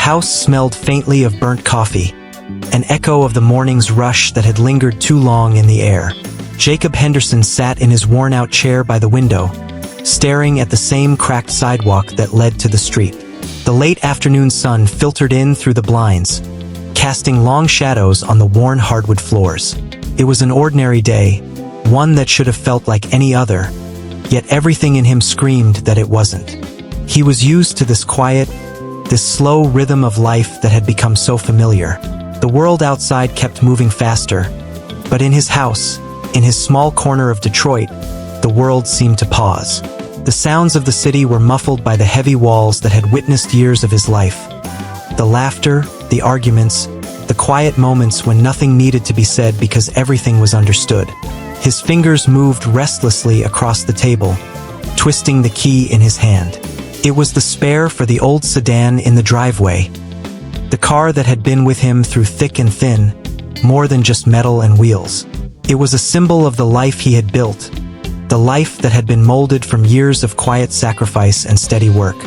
house smelled faintly of burnt coffee, an echo of the morning's rush that had lingered too long in the air. Jacob Henderson sat in his worn-out chair by the window, staring at the same cracked sidewalk that led to the street. The late afternoon sun filtered in through the blinds, casting long shadows on the worn hardwood floors. It was an ordinary day, one that should have felt like any other, yet everything in him screamed that it wasn't. He was used to this quiet, this slow rhythm of life that had become so familiar. The world outside kept moving faster, but in his house, in his small corner of Detroit, the world seemed to pause. The sounds of the city were muffled by the heavy walls that had witnessed years of his life. The laughter, the arguments, the quiet moments when nothing needed to be said because everything was understood. His fingers moved restlessly across the table, twisting the key in his hand. It was the spare for the old sedan in the driveway, the car that had been with him through thick and thin, more than just metal and wheels. It was a symbol of the life he had built, the life that had been molded from years of quiet sacrifice and steady work.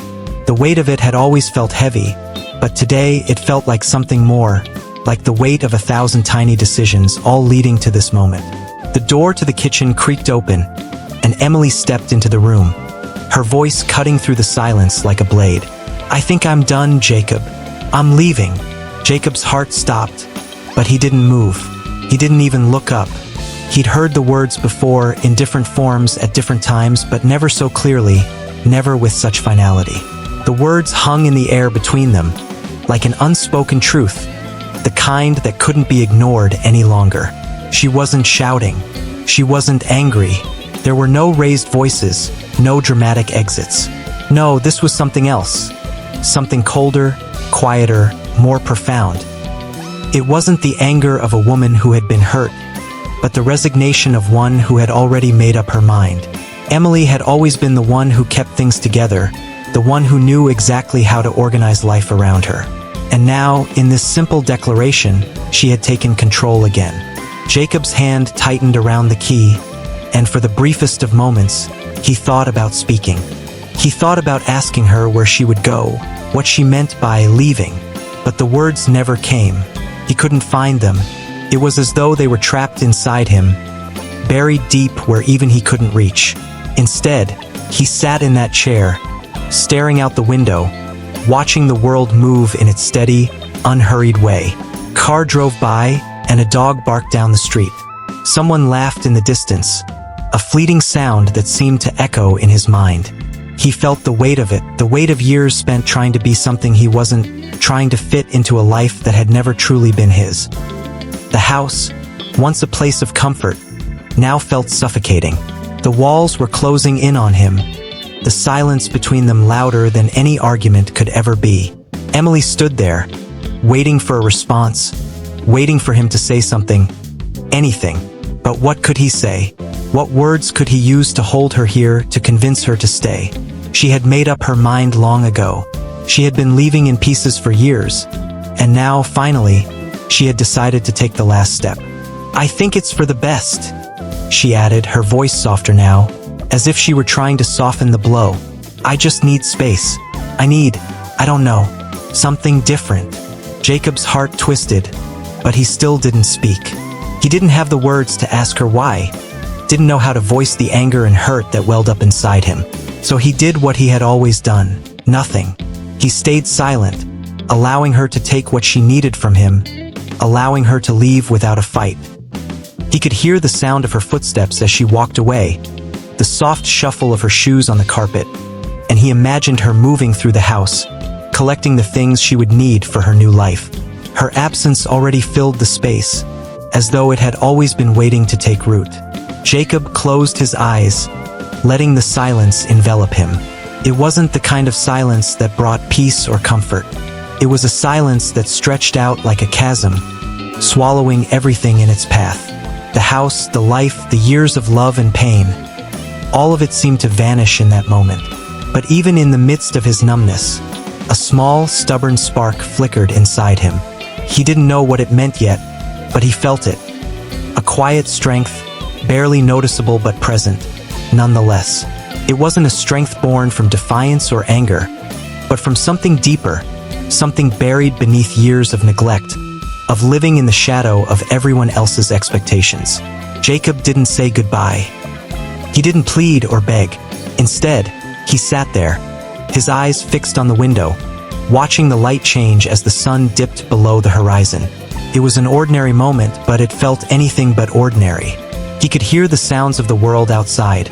The weight of it had always felt heavy, but today it felt like something more, like the weight of 1,000 tiny decisions all leading to this moment. The door to the kitchen creaked open, and Emily stepped into the room, her voice cutting through the silence like a blade. "I think I'm done, Jacob. I'm leaving." Jacob's heart stopped, but he didn't move. He didn't even look up. He'd heard the words before in different forms at different times, but never so clearly, never with such finality. The words hung in the air between them, like an unspoken truth, the kind that couldn't be ignored any longer. She wasn't shouting. She wasn't angry. There were no raised voices, no dramatic exits. No, this was something else. Something colder, quieter, more profound. It wasn't the anger of a woman who had been hurt, but the resignation of one who had already made up her mind. Emily had always been the one who kept things together, the one who knew exactly how to organize life around her. And now, in this simple declaration, she had taken control again. Jacob's hand tightened around the key, and for the briefest of moments, he thought about speaking. He thought about asking her where she would go, what she meant by leaving, but the words never came. He couldn't find them. It was as though they were trapped inside him, buried deep where even he couldn't reach. Instead, he sat in that chair, staring out the window, watching the world move in its steady, unhurried way. A car drove by, and a dog barked down the street. Someone laughed in the distance, a fleeting sound that seemed to echo in his mind. He felt the weight of it, the weight of years spent trying to be something he wasn't, trying to fit into a life that had never truly been his. The house, once a place of comfort, now felt suffocating. The walls were closing in on him, the silence between them louder than any argument could ever be. Emily stood there, waiting for a response, waiting for him to say something, anything. But what could he say? What words could he use to hold her here, to convince her to stay? She had made up her mind long ago. She had been leaving in pieces for years, and now, finally, she had decided to take the last step. "I think it's for the best," she added, her voice softer now, as if she were trying to soften the blow. "I just need space. I don't know, something different." Jacob's heart twisted, but he still didn't speak. He didn't have the words to ask her why, didn't know how to voice the anger and hurt that welled up inside him. So he did what he had always done, nothing. He stayed silent, allowing her to take what she needed from him, allowing her to leave without a fight. He could hear the sound of her footsteps as she walked away, the soft shuffle of her shoes on the carpet, and he imagined her moving through the house, collecting the things she would need for her new life. Her absence already filled the space, as though it had always been waiting to take root. Jacob closed his eyes, letting the silence envelop him. It wasn't the kind of silence that brought peace or comfort. It was a silence that stretched out like a chasm, swallowing everything in its path. The house, the life, the years of love and pain, all of it seemed to vanish in that moment. But even in the midst of his numbness, a small, stubborn spark flickered inside him. He didn't know what it meant yet, but he felt it. A quiet strength, barely noticeable but present, nonetheless. It wasn't a strength born from defiance or anger, but from something deeper, something buried beneath years of neglect, of living in the shadow of everyone else's expectations. Jacob didn't say goodbye. He didn't plead or beg. Instead, he sat there, his eyes fixed on the window, watching the light change as the sun dipped below the horizon. It was an ordinary moment, but it felt anything but ordinary. He could hear the sounds of the world outside,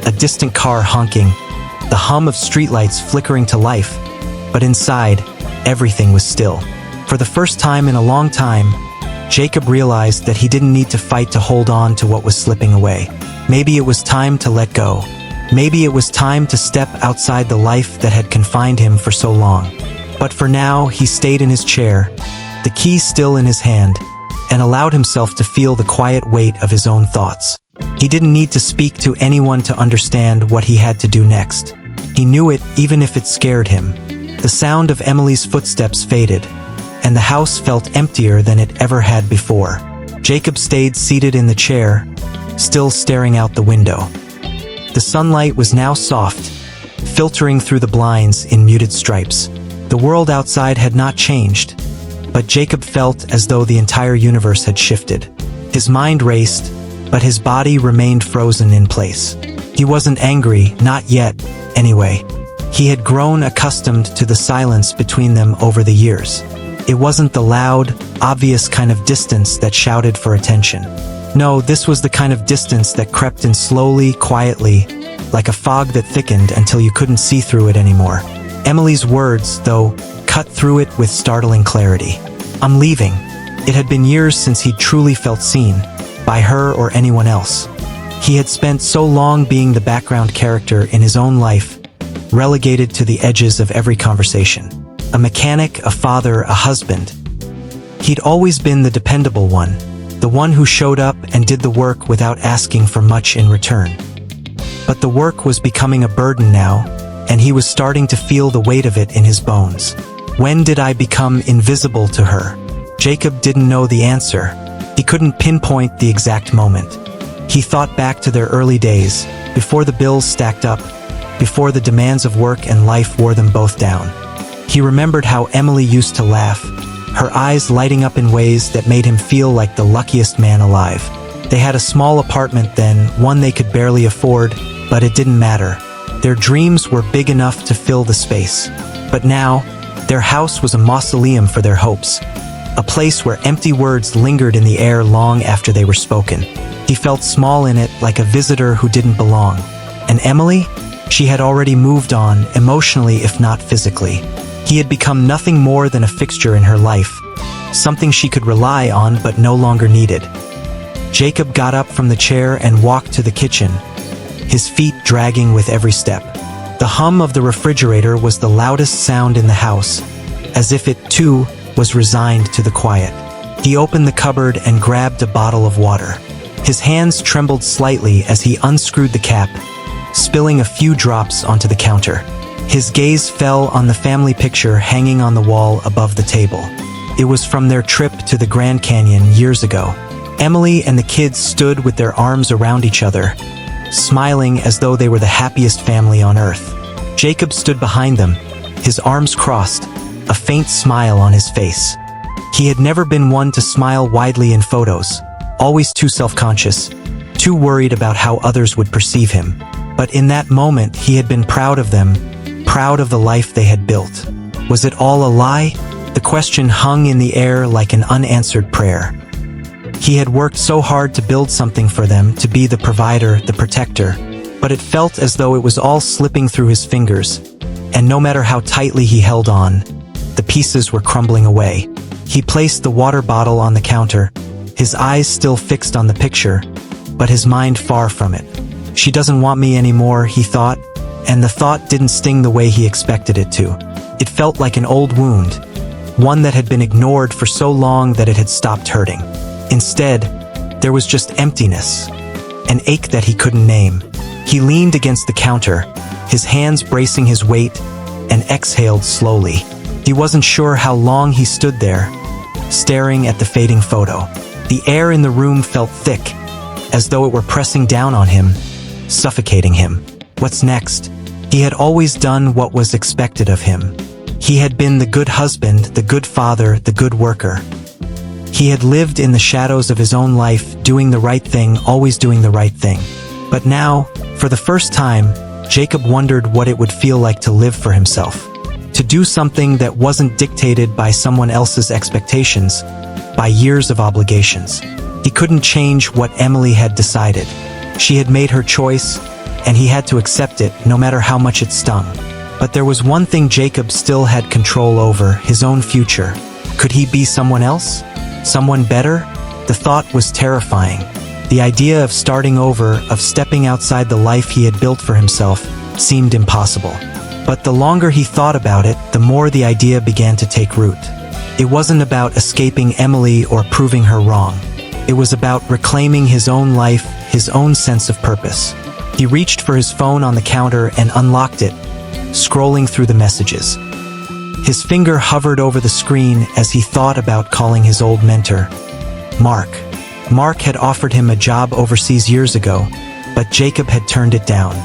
a distant car honking, the hum of streetlights flickering to life, but inside, everything was still. For the first time in a long time, Jacob realized that he didn't need to fight to hold on to what was slipping away. Maybe it was time to let go. Maybe it was time to step outside the life that had confined him for so long. But for now, he stayed in his chair, the key still in his hand, and allowed himself to feel the quiet weight of his own thoughts. He didn't need to speak to anyone to understand what he had to do next. He knew it even if it scared him. The sound of Emily's footsteps faded, and the house felt emptier than it ever had before. Jacob stayed seated in the chair, still staring out the window. The sunlight was now soft, filtering through the blinds in muted stripes. The world outside had not changed, but Jacob felt as though the entire universe had shifted. His mind raced, but his body remained frozen in place. He wasn't angry, not yet, anyway. He had grown accustomed to the silence between them over the years. It wasn't the loud, obvious kind of distance that shouted for attention. No, this was the kind of distance that crept in slowly, quietly, like a fog that thickened until you couldn't see through it anymore. Emily's words, though, cut through it with startling clarity. "I'm leaving." It had been years since he'd truly felt seen, by her or anyone else. He had spent so long being the background character in his own life, relegated to the edges of every conversation. A mechanic, a father, a husband. He'd always been the dependable one, the one who showed up and did the work without asking for much in return. But the work was becoming a burden now, and he was starting to feel the weight of it in his bones. When did I become invisible to her? Jacob didn't know the answer. He couldn't pinpoint the exact moment. He thought back to their early days, before the bills stacked up, before the demands of work and life wore them both down. He remembered how Emily used to laugh, her eyes lighting up in ways that made him feel like the luckiest man alive. They had a small apartment then, one they could barely afford, but it didn't matter. Their dreams were big enough to fill the space. But now, their house was a mausoleum for their hopes, a place where empty words lingered in the air long after they were spoken. He felt small in it, like a visitor who didn't belong. And Emily? She had already moved on, emotionally if not physically. He had become nothing more than a fixture in her life, something she could rely on but no longer needed. Jacob got up from the chair and walked to the kitchen, his feet dragging with every step. The hum of the refrigerator was the loudest sound in the house, as if it, too, was resigned to the quiet. He opened the cupboard and grabbed a bottle of water. His hands trembled slightly as he unscrewed the cap, spilling a few drops onto the counter. His gaze fell on the family picture hanging on the wall above the table. It was from their trip to the Grand Canyon years ago. Emily and the kids stood with their arms around each other, smiling as though they were the happiest family on earth. Jacob stood behind them, his arms crossed, a faint smile on his face. He had never been one to smile widely in photos, always too self-conscious, too worried about how others would perceive him. But in that moment, he had been proud of them, proud of the life they had built. Was it all a lie? The question hung in the air like an unanswered prayer. He had worked so hard to build something for them, to be the provider, the protector, but it felt as though it was all slipping through his fingers, and no matter how tightly he held on, the pieces were crumbling away. He placed the water bottle on the counter, his eyes still fixed on the picture, but his mind far from it. She doesn't want me anymore, he thought, and the thought didn't sting the way he expected it to. It felt like an old wound, one that had been ignored for so long that it had stopped hurting. Instead, there was just emptiness, an ache that he couldn't name. He leaned against the counter, his hands bracing his weight, and exhaled slowly. He wasn't sure how long he stood there, staring at the fading photo. The air in the room felt thick, as though it were pressing down on him, suffocating him. What's next? He had always done what was expected of him. He had been the good husband, the good father, the good worker. He had lived in the shadows of his own life, doing the right thing, always doing the right thing. But now, for the first time, Jacob wondered what it would feel like to live for himself. To do something that wasn't dictated by someone else's expectations, by years of obligations. He couldn't change what Emily had decided. She had made her choice, and he had to accept it, no matter how much it stung. But there was one thing Jacob still had control over, his own future. Could he be someone else? Someone better? The thought was terrifying. The idea of starting over, of stepping outside the life he had built for himself, seemed impossible. But the longer he thought about it, the more the idea began to take root. It wasn't about escaping Emily or proving her wrong. It was about reclaiming his own life, his own sense of purpose. He reached for his phone on the counter and unlocked it, scrolling through the messages. His finger hovered over the screen as he thought about calling his old mentor, Mark. Mark had offered him a job overseas years ago, but Jacob had turned it down.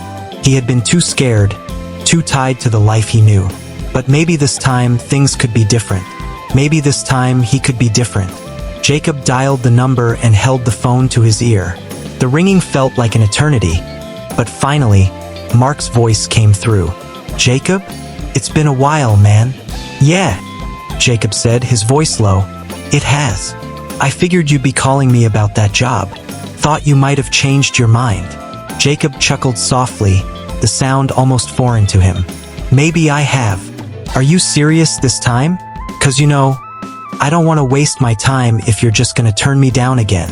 He had been too scared, too tied to the life he knew. But maybe this time things could be different. Maybe this time he could be different. Jacob dialed the number and held the phone to his ear. The ringing felt like an eternity, but finally, Mark's voice came through. Jacob? It's been a while, man. Yeah, Jacob said, his voice low. It has. I figured you'd be calling me about that job. Thought you might have changed your mind. Jacob chuckled softly, the sound almost foreign to him. Maybe I have. Are you serious this time? 'Cause you know, I don't want to waste my time if you're just gonna turn me down again.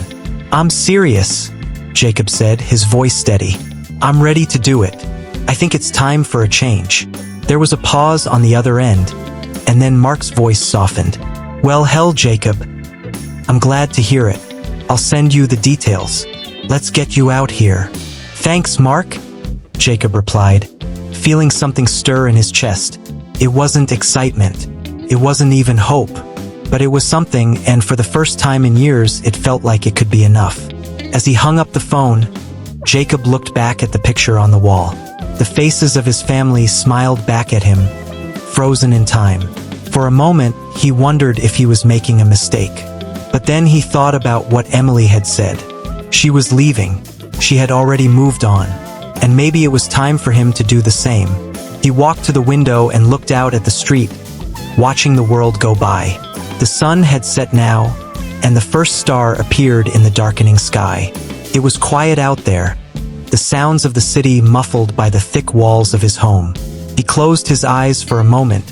I'm serious, Jacob said, his voice steady. I'm ready to do it. I think it's time for a change. There was a pause on the other end, and then Mark's voice softened. Well, hell, Jacob. I'm glad to hear it. I'll send you the details. Let's get you out here. Thanks, Mark, Jacob replied, feeling something stir in his chest. It wasn't excitement. It wasn't even hope. But it was something, and for the first time in years, it felt like it could be enough. As he hung up the phone, Jacob looked back at the picture on the wall. The faces of his family smiled back at him, frozen in time. For a moment, he wondered if he was making a mistake. But then he thought about what Emily had said. She was leaving. She had already moved on. And maybe it was time for him to do the same. He walked to the window and looked out at the street, watching the world go by. The sun had set now, and the first star appeared in the darkening sky. It was quiet out there, the sounds of the city muffled by the thick walls of his home. He closed his eyes for a moment,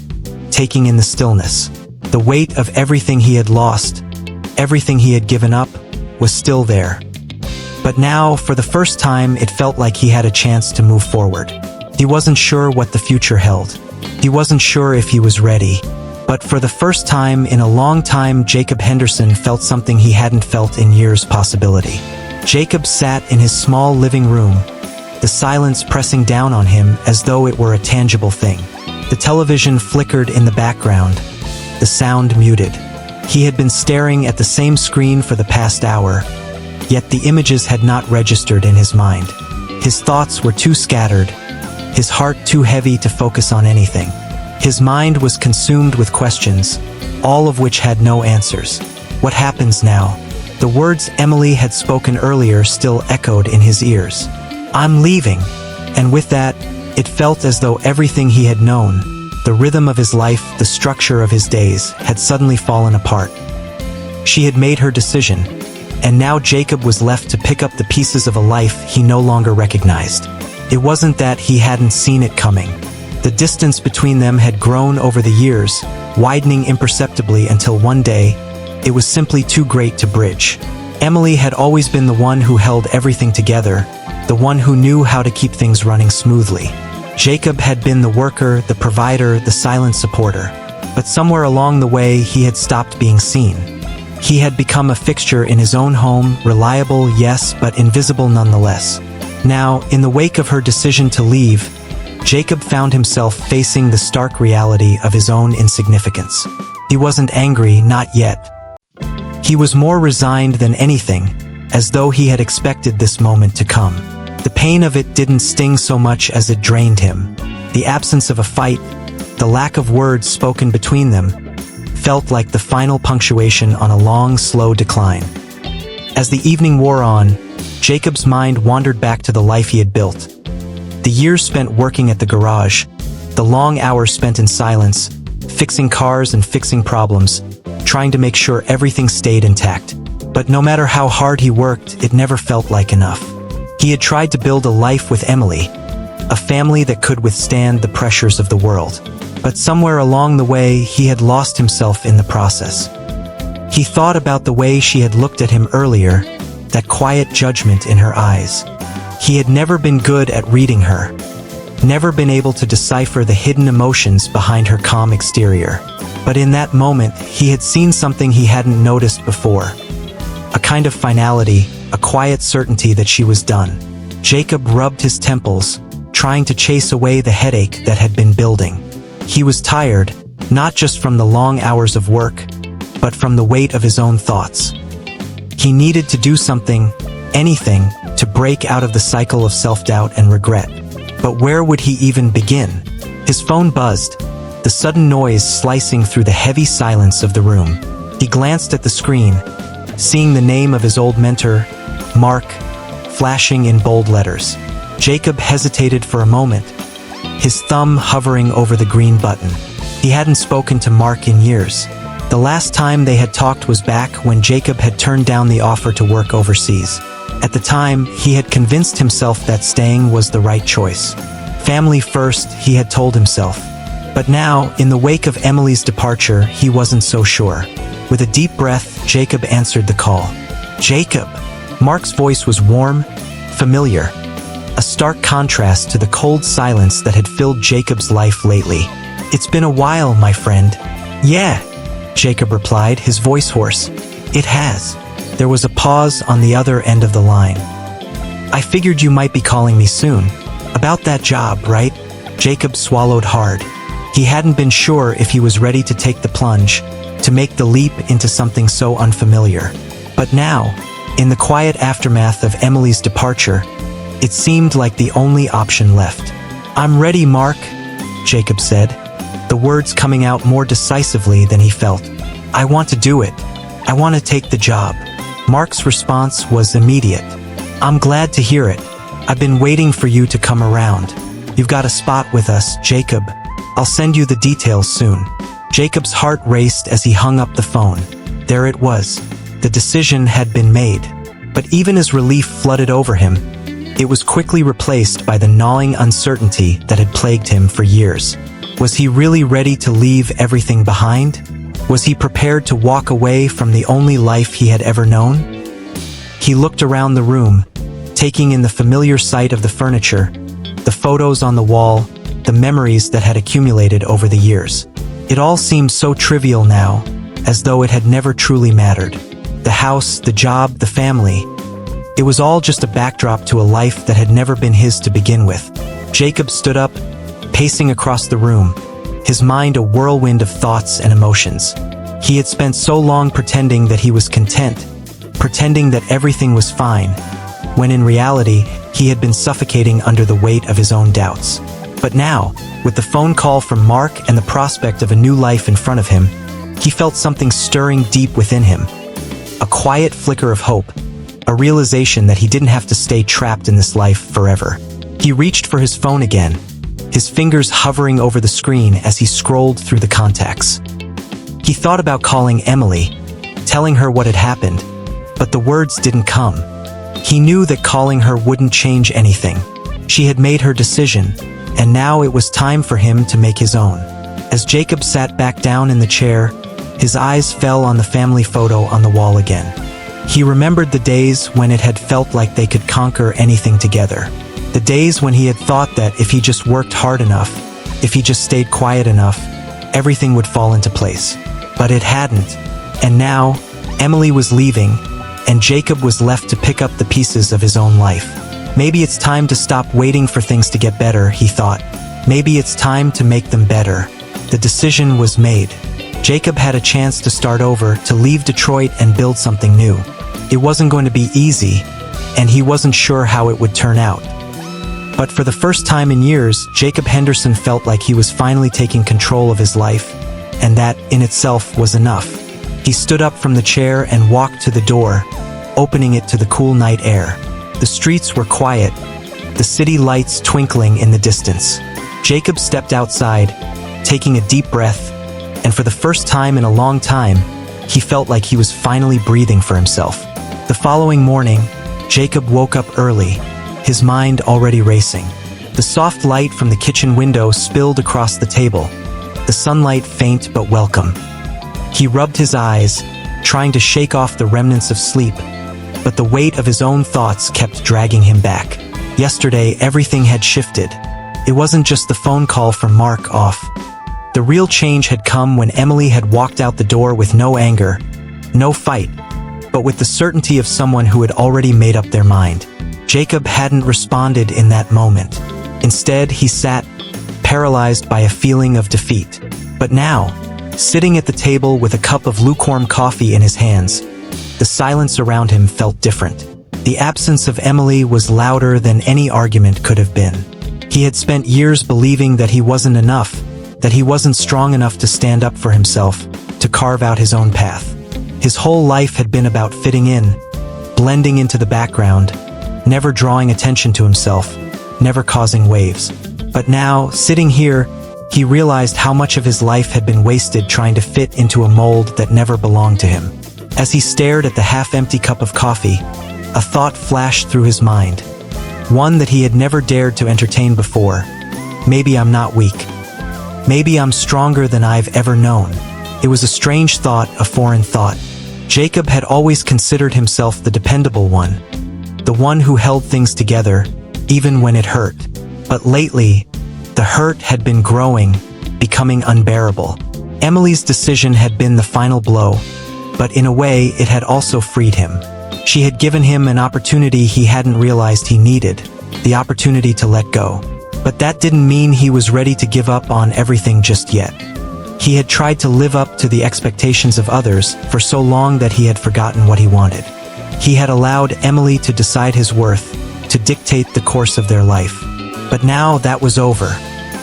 taking in the stillness. The weight of everything he had lost, everything he had given up, was still there. But now, for the first time, it felt like he had a chance to move forward. He wasn't sure what the future held. He wasn't sure if he was ready. But for the first time in a long time, Jacob Henderson felt something he hadn't felt in years: possibility. Jacob sat in his small living room, the silence pressing down on him as though it were a tangible thing. The television flickered in the background, the sound muted. He had been staring at the same screen for the past hour, yet the images had not registered in his mind. His thoughts were too scattered, his heart too heavy to focus on anything. His mind was consumed with questions, all of which had no answers. What happens now? The words Emily had spoken earlier still echoed in his ears. I'm leaving. And with that, it felt as though everything he had known, the rhythm of his life, the structure of his days, had suddenly fallen apart. She had made her decision, and now Jacob was left to pick up the pieces of a life he no longer recognized. It wasn't that he hadn't seen it coming. The distance between them had grown over the years, widening imperceptibly until one day, it was simply too great to bridge. Emily had always been the one who held everything together, the one who knew how to keep things running smoothly. Jacob had been the worker, the provider, the silent supporter. But somewhere along the way, he had stopped being seen. He had become a fixture in his own home, reliable, yes, but invisible nonetheless. Now, in the wake of her decision to leave, Jacob found himself facing the stark reality of his own insignificance. He wasn't angry, not yet. He was more resigned than anything, as though he had expected this moment to come. The pain of it didn't sting so much as it drained him. The absence of a fight, The lack of words spoken between them felt like the final punctuation on a long, slow decline. As the evening wore on, Jacob's mind wandered back to the life he had built. The years spent working at the garage, the long hours spent in silence, fixing cars and fixing problems, trying to make sure everything stayed intact. But no matter how hard he worked, it never felt like enough. He had tried to build a life with Emily, a family that could withstand the pressures of the world. But somewhere along the way, he had lost himself in the process. He thought about the way she had looked at him earlier, that quiet judgment in her eyes. He had never been good at reading her, never been able to decipher the hidden emotions behind her calm exterior. But in that moment, he had seen something he hadn't noticed before. A kind of finality, a quiet certainty that she was done. Jacob rubbed his temples, trying to chase away the headache that had been building. He was tired, not just from the long hours of work, but from the weight of his own thoughts. He needed to do something, anything, to break out of the cycle of self-doubt and regret. But where would he even begin? His phone buzzed, the sudden noise slicing through the heavy silence of the room. He glanced at the screen, seeing the name of his old mentor, Mark, flashing in bold letters. Jacob hesitated for a moment, his thumb hovering over the green button. He hadn't spoken to Mark in years. The last time they had talked was back when Jacob had turned down the offer to work overseas. At the time, he had convinced himself that staying was the right choice. Family first, he had told himself. But now, in the wake of Emily's departure, he wasn't so sure. With a deep breath, Jacob answered the call. Jacob! Mark's voice was warm, familiar. A stark contrast to the cold silence that had filled Jacob's life lately. It's been a while, my friend. Yeah, Jacob replied, his voice hoarse. It has. There was a pause on the other end of the line. I figured you might be calling me soon. About that job, right? Jacob swallowed hard. He hadn't been sure if he was ready to take the plunge, to make the leap into something so unfamiliar. But now, in the quiet aftermath of Emily's departure, it seemed like the only option left. I'm ready, Mark, Jacob said, the words coming out more decisively than he felt. I want to do it. I want to take the job. Mark's response was immediate. I'm glad to hear it. I've been waiting for you to come around. You've got a spot with us, Jacob. I'll send you the details soon. Jacob's heart raced as he hung up the phone. There it was. The decision had been made. But even as relief flooded over him, it was quickly replaced by the gnawing uncertainty that had plagued him for years. Was he really ready to leave everything behind? Was he prepared to walk away from the only life he had ever known? He looked around the room, taking in the familiar sight of the furniture, the photos on the wall, the memories that had accumulated over the years. It all seemed so trivial now, as though it had never truly mattered. The house, the job, the family. It was all just a backdrop to a life that had never been his to begin with. Jacob stood up, pacing across the room, his mind a whirlwind of thoughts and emotions. He had spent so long pretending that he was content, pretending that everything was fine, when in reality, he had been suffocating under the weight of his own doubts. But now, with the phone call from Mark and the prospect of a new life in front of him, he felt something stirring deep within him. A quiet flicker of hope, a realization that he didn't have to stay trapped in this life forever. He reached for his phone again, his fingers hovering over the screen as he scrolled through the contacts. He thought about calling Emily, telling her what had happened, but the words didn't come. He knew that calling her wouldn't change anything. She had made her decision, and now it was time for him to make his own. As Jacob sat back down in the chair, his eyes fell on the family photo on the wall again. He remembered the days when it had felt like they could conquer anything together. The days when he had thought that if he just worked hard enough, if he just stayed quiet enough, everything would fall into place. But it hadn't. And now, Emily was leaving, and Jacob was left to pick up the pieces of his own life. Maybe it's time to stop waiting for things to get better, he thought. Maybe it's time to make them better. The decision was made. Jacob had a chance to start over, to leave Detroit and build something new. It wasn't going to be easy, and he wasn't sure how it would turn out. But for the first time in years, Jacob Henderson felt like he was finally taking control of his life, and that, in itself, was enough. He stood up from the chair and walked to the door, opening it to the cool night air. The streets were quiet, the city lights twinkling in the distance. Jacob stepped outside, taking a deep breath, and for the first time in a long time, he felt like he was finally breathing for himself. The following morning, Jacob woke up early, his mind already racing. The soft light from the kitchen window spilled across the table, the sunlight faint but welcome. He rubbed his eyes, trying to shake off the remnants of sleep, but the weight of his own thoughts kept dragging him back. Yesterday, everything had shifted. It wasn't just the phone call from Mark off. The real change had come when Emily had walked out the door with no anger, no fight, but with the certainty of someone who had already made up their mind. Jacob hadn't responded in that moment. Instead, he sat, paralyzed by a feeling of defeat. But now, sitting at the table with a cup of lukewarm coffee in his hands, the silence around him felt different. The absence of Emily was louder than any argument could have been. He had spent years believing that he wasn't enough, that he wasn't strong enough to stand up for himself, to carve out his own path. His whole life had been about fitting in, blending into the background, never drawing attention to himself, never causing waves. But now, sitting here, he realized how much of his life had been wasted trying to fit into a mold that never belonged to him. As he stared at the half-empty cup of coffee, a thought flashed through his mind, one that he had never dared to entertain before. Maybe I'm not weak. Maybe I'm stronger than I've ever known. It was a strange thought, a foreign thought. Jacob had always considered himself the dependable one, the one who held things together, even when it hurt. But lately, the hurt had been growing, becoming unbearable. Emily's decision had been the final blow, but in a way it had also freed him. She had given him an opportunity he hadn't realized he needed, the opportunity to let go. But that didn't mean he was ready to give up on everything just yet. He had tried to live up to the expectations of others for so long that he had forgotten what he wanted. He had allowed Emily to decide his worth, to dictate the course of their life. But now that was over.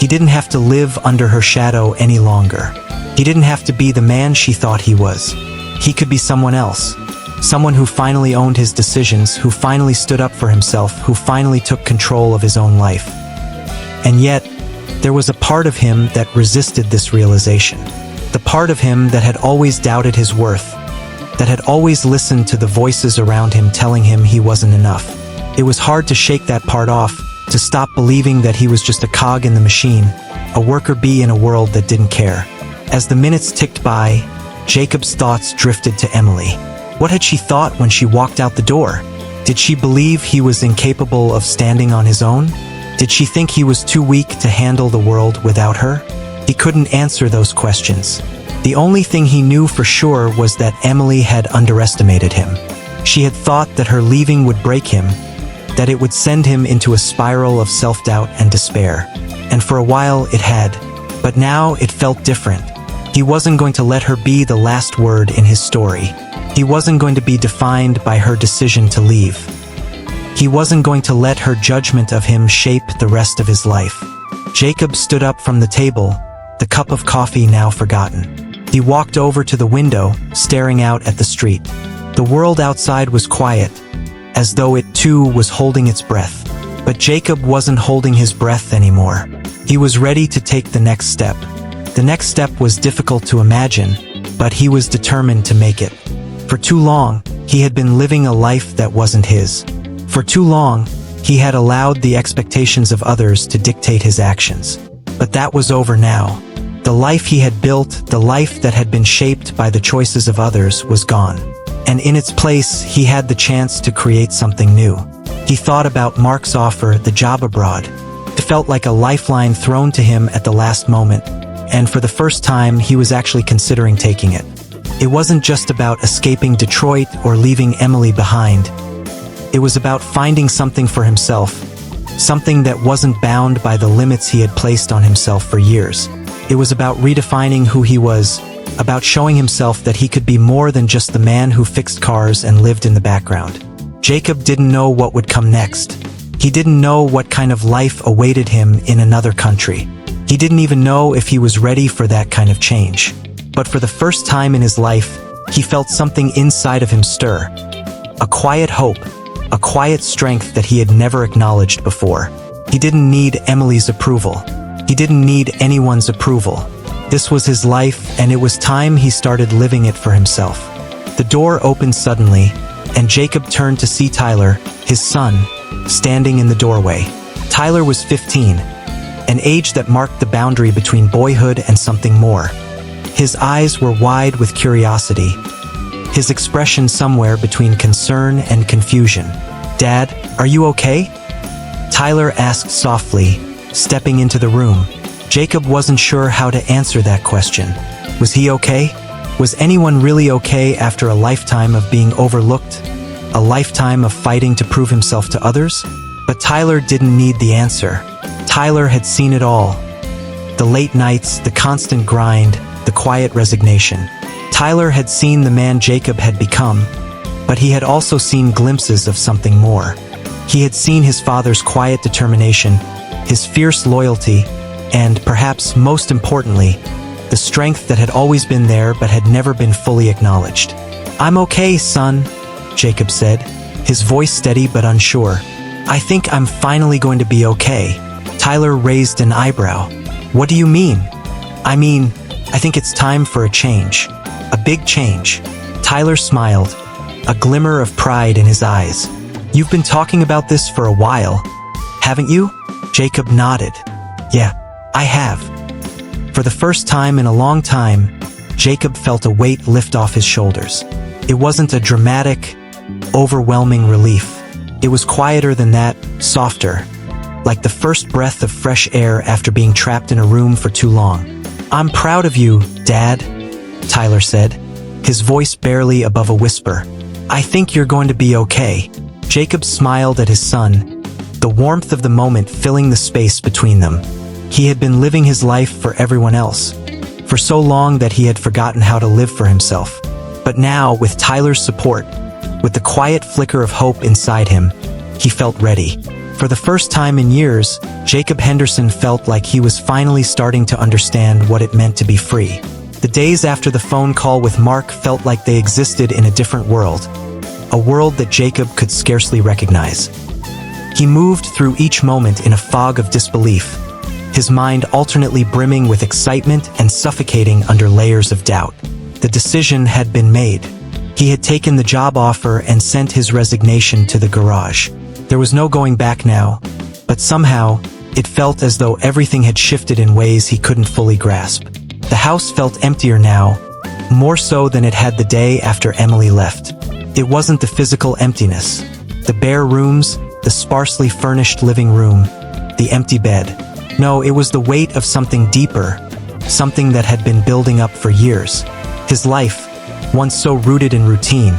He didn't have to live under her shadow any longer. He didn't have to be the man she thought he was. He could be someone else. Someone who finally owned his decisions, who finally stood up for himself, who finally took control of his own life. And yet, there was a part of him that resisted this realization. The part of him that had always doubted his worth, that had always listened to the voices around him telling him he wasn't enough. It was hard to shake that part off, to stop believing that he was just a cog in the machine, a worker bee in a world that didn't care. As the minutes ticked by, Jacob's thoughts drifted to Emily. What had she thought when she walked out the door? Did she believe he was incapable of standing on his own? Did she think he was too weak to handle the world without her? He couldn't answer those questions. The only thing he knew for sure was that Emily had underestimated him. She had thought that her leaving would break him, that it would send him into a spiral of self-doubt and despair. And for a while it had. But now it felt different. He wasn't going to let her be the last word in his story. He wasn't going to be defined by her decision to leave. He wasn't going to let her judgment of him shape the rest of his life. Jacob stood up from the table, the cup of coffee now forgotten. He walked over to the window, staring out at the street. The world outside was quiet, as though it too was holding its breath. But Jacob wasn't holding his breath anymore. He was ready to take the next step. The next step was difficult to imagine, but he was determined to make it. For too long, he had been living a life that wasn't his. For too long, he had allowed the expectations of others to dictate his actions. But that was over now. The life he had built, the life that had been shaped by the choices of others, was gone. And in its place, he had the chance to create something new. He thought about Mark's offer, the job abroad. It felt like a lifeline thrown to him at the last moment, and for the first time, he was actually considering taking it. It wasn't just about escaping Detroit or leaving Emily behind. It was about finding something for himself, something that wasn't bound by the limits he had placed on himself for years. It was about redefining who he was, about showing himself that he could be more than just the man who fixed cars and lived in the background. Jacob didn't know what would come next. He didn't know what kind of life awaited him in another country. He didn't even know if he was ready for that kind of change. But for the first time in his life, he felt something inside of him stir. A quiet hope, a quiet strength that he had never acknowledged before. He didn't need Emily's approval. He didn't need anyone's approval. This was his life, and it was time he started living it for himself. The door opened suddenly, and Jacob turned to see Tyler, his son, standing in the doorway. Tyler was 15, an age that marked the boundary between boyhood and something more. His eyes were wide with curiosity, his expression somewhere between concern and confusion. "Dad, are you okay?" Tyler asked softly, stepping into the room. Jacob wasn't sure how to answer that question. Was he okay? Was anyone really okay after a lifetime of being overlooked? A lifetime of fighting to prove himself to others? But Tyler didn't need the answer. Tyler had seen it all. The late nights, the constant grind, the quiet resignation. Tyler had seen the man Jacob had become, but he had also seen glimpses of something more. He had seen his father's quiet determination, his fierce loyalty, and, perhaps most importantly, the strength that had always been there but had never been fully acknowledged. "I'm okay, son," Jacob said, his voice steady but unsure. "I think I'm finally going to be okay." Tyler raised an eyebrow. "What do you mean?" I think it's time for a change. A big change." Tyler smiled, a glimmer of pride in his eyes. "You've been talking about this for a while, haven't you?" Jacob nodded. "Yeah, I have." For the first time in a long time, Jacob felt a weight lift off his shoulders. It wasn't a dramatic, overwhelming relief. It was quieter than that, softer, like the first breath of fresh air after being trapped in a room for too long. "I'm proud of you, Dad," Tyler said, his voice barely above a whisper. "I think you're going to be okay." Jacob smiled at his son, the warmth of the moment filling the space between them. He had been living his life for everyone else, for so long that he had forgotten how to live for himself. But now, with Tyler's support, with the quiet flicker of hope inside him, he felt ready. For the first time in years, Jacob Henderson felt like he was finally starting to understand what it meant to be free. The days after the phone call with Mark felt like they existed in a different world, a world that Jacob could scarcely recognize. He moved through each moment in a fog of disbelief, his mind alternately brimming with excitement and suffocating under layers of doubt. The decision had been made. He had taken the job offer and sent his resignation to the garage. There was no going back now, but somehow, it felt as though everything had shifted in ways he couldn't fully grasp. The house felt emptier now, more so than it had the day after Emily left. It wasn't the physical emptiness, the bare rooms, the sparsely furnished living room, the empty bed. No, it was the weight of something deeper, something that had been building up for years. His life, once so rooted in routine,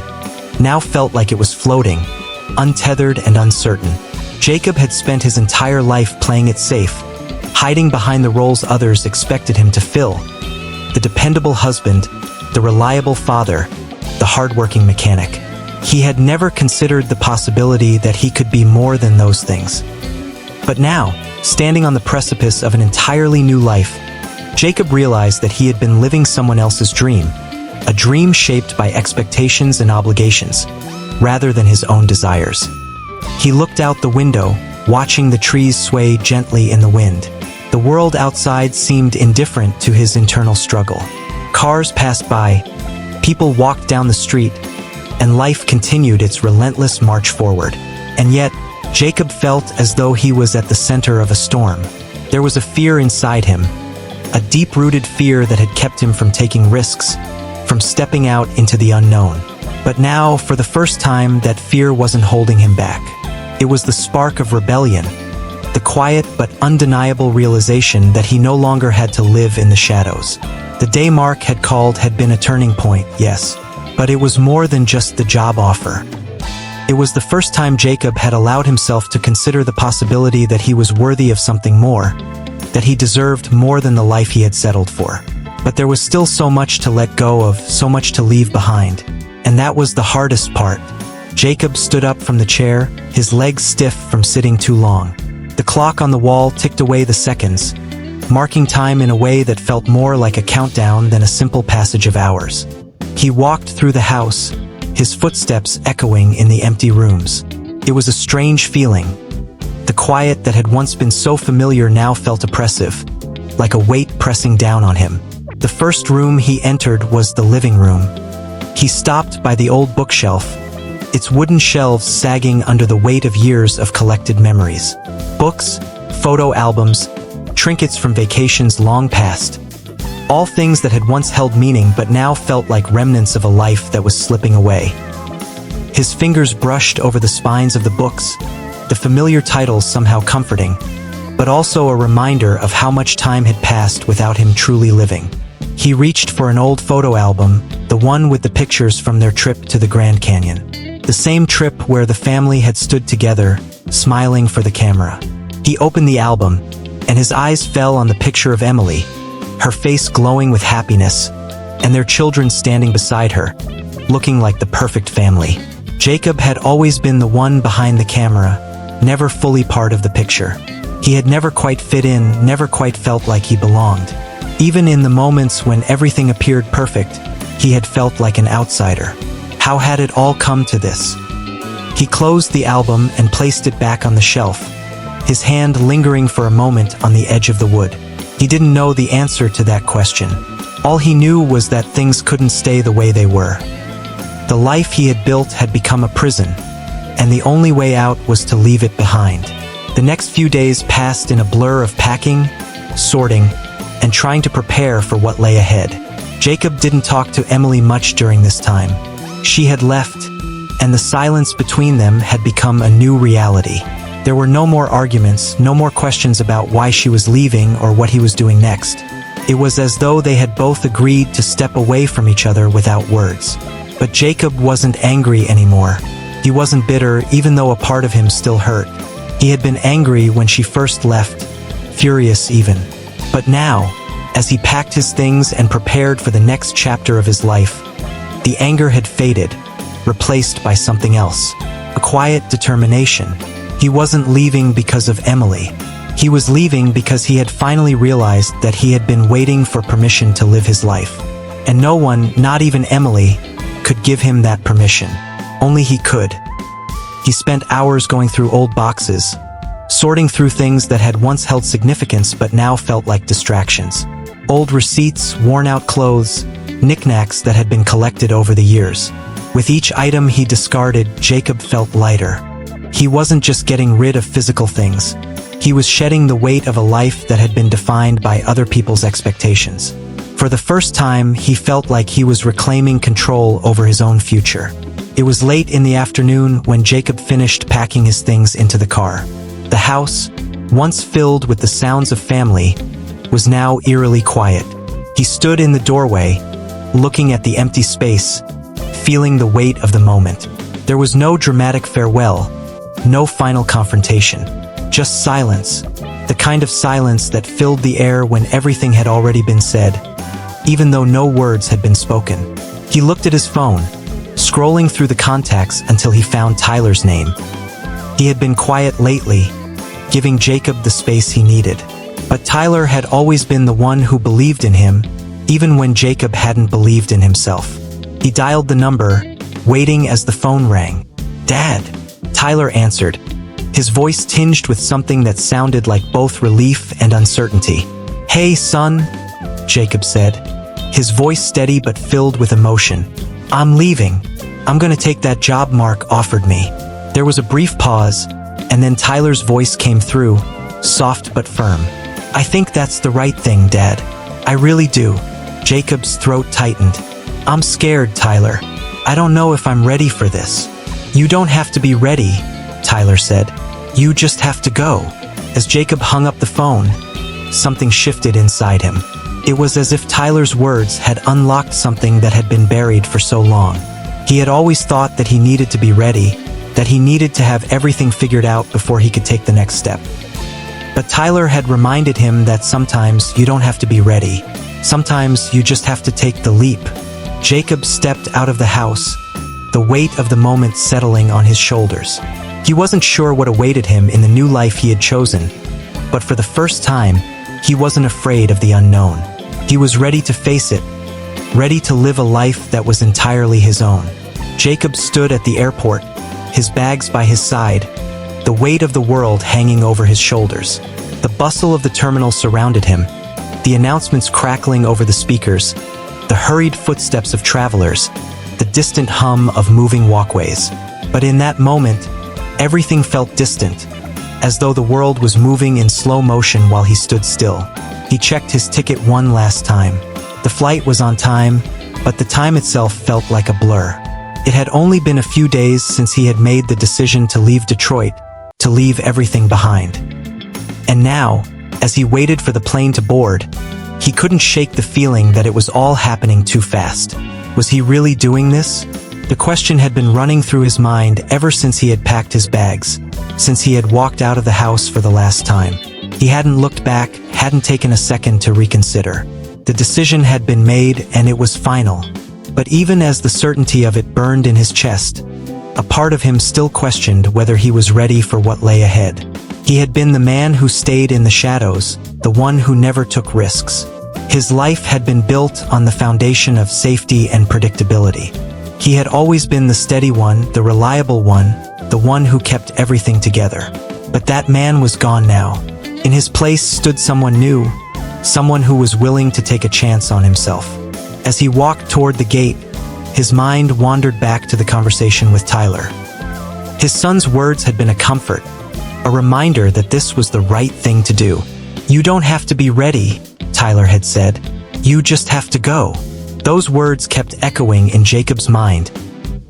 now felt like it was floating, untethered and uncertain. Jacob had spent his entire life playing it safe, hiding behind the roles others expected him to fill. The dependable husband, the reliable father, the hardworking mechanic. He had never considered the possibility that he could be more than those things. But now, standing on the precipice of an entirely new life, Jacob realized that he had been living someone else's dream, a dream shaped by expectations and obligations, rather than his own desires. He looked out the window, watching the trees sway gently in the wind. The world outside seemed indifferent to his internal struggle. Cars passed by, people walked down the street, and life continued its relentless march forward. And yet, Jacob felt as though he was at the center of a storm. There was a fear inside him, a deep-rooted fear that had kept him from taking risks, from stepping out into the unknown. But now, for the first time, that fear wasn't holding him back. It was the spark of rebellion, the quiet but undeniable realization that he no longer had to live in the shadows. The day Mark had called had been a turning point, yes, but it was more than just the job offer. It was the first time Jacob had allowed himself to consider the possibility that he was worthy of something more, that he deserved more than the life he had settled for. But there was still so much to let go of, so much to leave behind. And that was the hardest part. Jacob stood up from the chair, his legs stiff from sitting too long. The clock on the wall ticked away the seconds, marking time in a way that felt more like a countdown than a simple passage of hours. He walked through the house, his footsteps echoing in the empty rooms. It was a strange feeling. The quiet that had once been so familiar now felt oppressive, like a weight pressing down on him. The first room he entered was the living room. He stopped by the old bookshelf, its wooden shelves sagging under the weight of years of collected memories. Books, photo albums, trinkets from vacations long past. All things that had once held meaning but now felt like remnants of a life that was slipping away. His fingers brushed over the spines of the books, the familiar titles somehow comforting, but also a reminder of how much time had passed without him truly living. He reached for an old photo album, the one with the pictures from their trip to the Grand Canyon. The same trip where the family had stood together, smiling for the camera. He opened the album, and his eyes fell on the picture of Emily, her face glowing with happiness, and their children standing beside her, looking like the perfect family. Jacob had always been the one behind the camera, never fully part of the picture. He had never quite fit in, never quite felt like he belonged. Even in the moments when everything appeared perfect, he had felt like an outsider. How had it all come to this? He closed the album and placed it back on the shelf, his hand lingering for a moment on the edge of the wood. He didn't know the answer to that question. All he knew was that things couldn't stay the way they were. The life he had built had become a prison, and the only way out was to leave it behind. The next few days passed in a blur of packing, sorting, and trying to prepare for what lay ahead. Jacob didn't talk to Emily much during this time. She had left, and the silence between them had become a new reality. There were no more arguments, no more questions about why she was leaving or what he was doing next. It was as though they had both agreed to step away from each other without words. But Jacob wasn't angry anymore. He wasn't bitter, even though a part of him still hurt. He had been angry when she first left, furious even. But now, as he packed his things and prepared for the next chapter of his life, the anger had faded, replaced by something else. A quiet determination. He wasn't leaving because of Emily. He was leaving because he had finally realized that he had been waiting for permission to live his life. And no one, not even Emily, could give him that permission. Only he could. He spent hours going through old boxes, sorting through things that had once held significance but now felt like distractions. Old receipts, worn-out clothes, knickknacks that had been collected over the years. With each item he discarded, Jacob felt lighter. He wasn't just getting rid of physical things. He was shedding the weight of a life that had been defined by other people's expectations. For the first time, he felt like he was reclaiming control over his own future. It was late in the afternoon when Jacob finished packing his things into the car. The house, once filled with the sounds of family, was now eerily quiet. He stood in the doorway, looking at the empty space, feeling the weight of the moment. There was no dramatic farewell, no final confrontation, just silence, the kind of silence that filled the air when everything had already been said, even though no words had been spoken. He looked at his phone, scrolling through the contacts until he found Tyler's name. He had been quiet lately, giving Jacob the space he needed. But Tyler had always been the one who believed in him, even when Jacob hadn't believed in himself. He dialed the number, waiting as the phone rang. "Dad," Tyler answered, his voice tinged with something that sounded like both relief and uncertainty. "Hey, son," Jacob said, his voice steady but filled with emotion. "I'm leaving. I'm gonna take that job Mark offered me." There was a brief pause, and then Tyler's voice came through, soft but firm. "I think that's the right thing, Dad. I really do." Jacob's throat tightened. "I'm scared, Tyler. I don't know if I'm ready for this." "You don't have to be ready," Tyler said. "You just have to go." As Jacob hung up the phone, something shifted inside him. It was as if Tyler's words had unlocked something that had been buried for so long. He had always thought that he needed to be ready, that he needed to have everything figured out before he could take the next step. But Tyler had reminded him that sometimes you don't have to be ready. Sometimes you just have to take the leap. Jacob stepped out of the house, the the weight of the moment settling on his shoulders. He wasn't sure what awaited him in the new life he had chosen, but for the first time, he wasn't afraid of the unknown. He was ready to face it, ready to live a life that was entirely his own. Jacob stood at the airport, his bags by his side, the weight of the world hanging over his shoulders. The bustle of the terminal surrounded him, the announcements crackling over the speakers, the hurried footsteps of travelers, the distant hum of moving walkways. But in that moment, everything felt distant, as though the world was moving in slow motion while he stood still. He checked his ticket one last time. The flight was on time, but the time itself felt like a blur. It had only been a few days since he had made the decision to leave Detroit, to leave everything behind. And now, as he waited for the plane to board, he couldn't shake the feeling that it was all happening too fast. Was he really doing this? The question had been running through his mind ever since he had packed his bags, since he had walked out of the house for the last time. He hadn't looked back, hadn't taken a second to reconsider. The decision had been made and it was final. But even as the certainty of it burned in his chest, a part of him still questioned whether he was ready for what lay ahead. He had been the man who stayed in the shadows, the one who never took risks. His life had been built on the foundation of safety and predictability. He had always been the steady one, the reliable one, the one who kept everything together. But that man was gone now. In his place stood someone new, someone who was willing to take a chance on himself. As he walked toward the gate, his mind wandered back to the conversation with Tyler. His son's words had been a comfort, a reminder that this was the right thing to do. "You don't have to be ready," Tyler had said. "You just have to go." Those words kept echoing in Jacob's mind,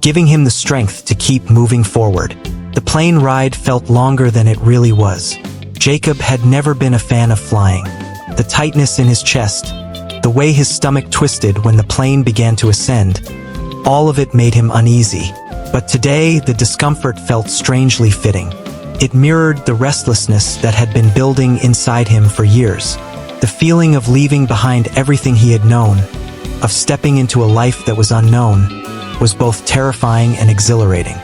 giving him the strength to keep moving forward. The plane ride felt longer than it really was. Jacob had never been a fan of flying. The tightness in his chest, the way his stomach twisted when the plane began to ascend, all of it made him uneasy. But today, the discomfort felt strangely fitting. It mirrored the restlessness that had been building inside him for years. The feeling of leaving behind everything he had known, of stepping into a life that was unknown, was both terrifying and exhilarating.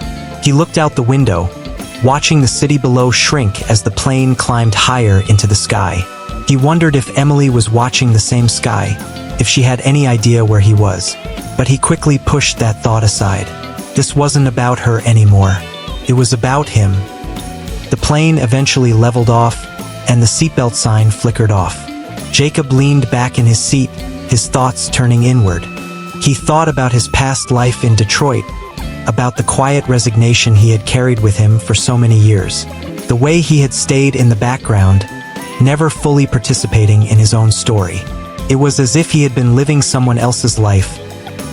He looked out the window, watching the city below shrink as the plane climbed higher into the sky. He wondered if Emily was watching the same sky, if she had any idea where he was. But he quickly pushed that thought aside. This wasn't about her anymore. It was about him. The plane eventually leveled off, and the seatbelt sign flickered off. Jacob leaned back in his seat, his thoughts turning inward. He thought about his past life in Detroit, about the quiet resignation he had carried with him for so many years, the way he had stayed in the background, never fully participating in his own story. It was as if he had been living someone else's life,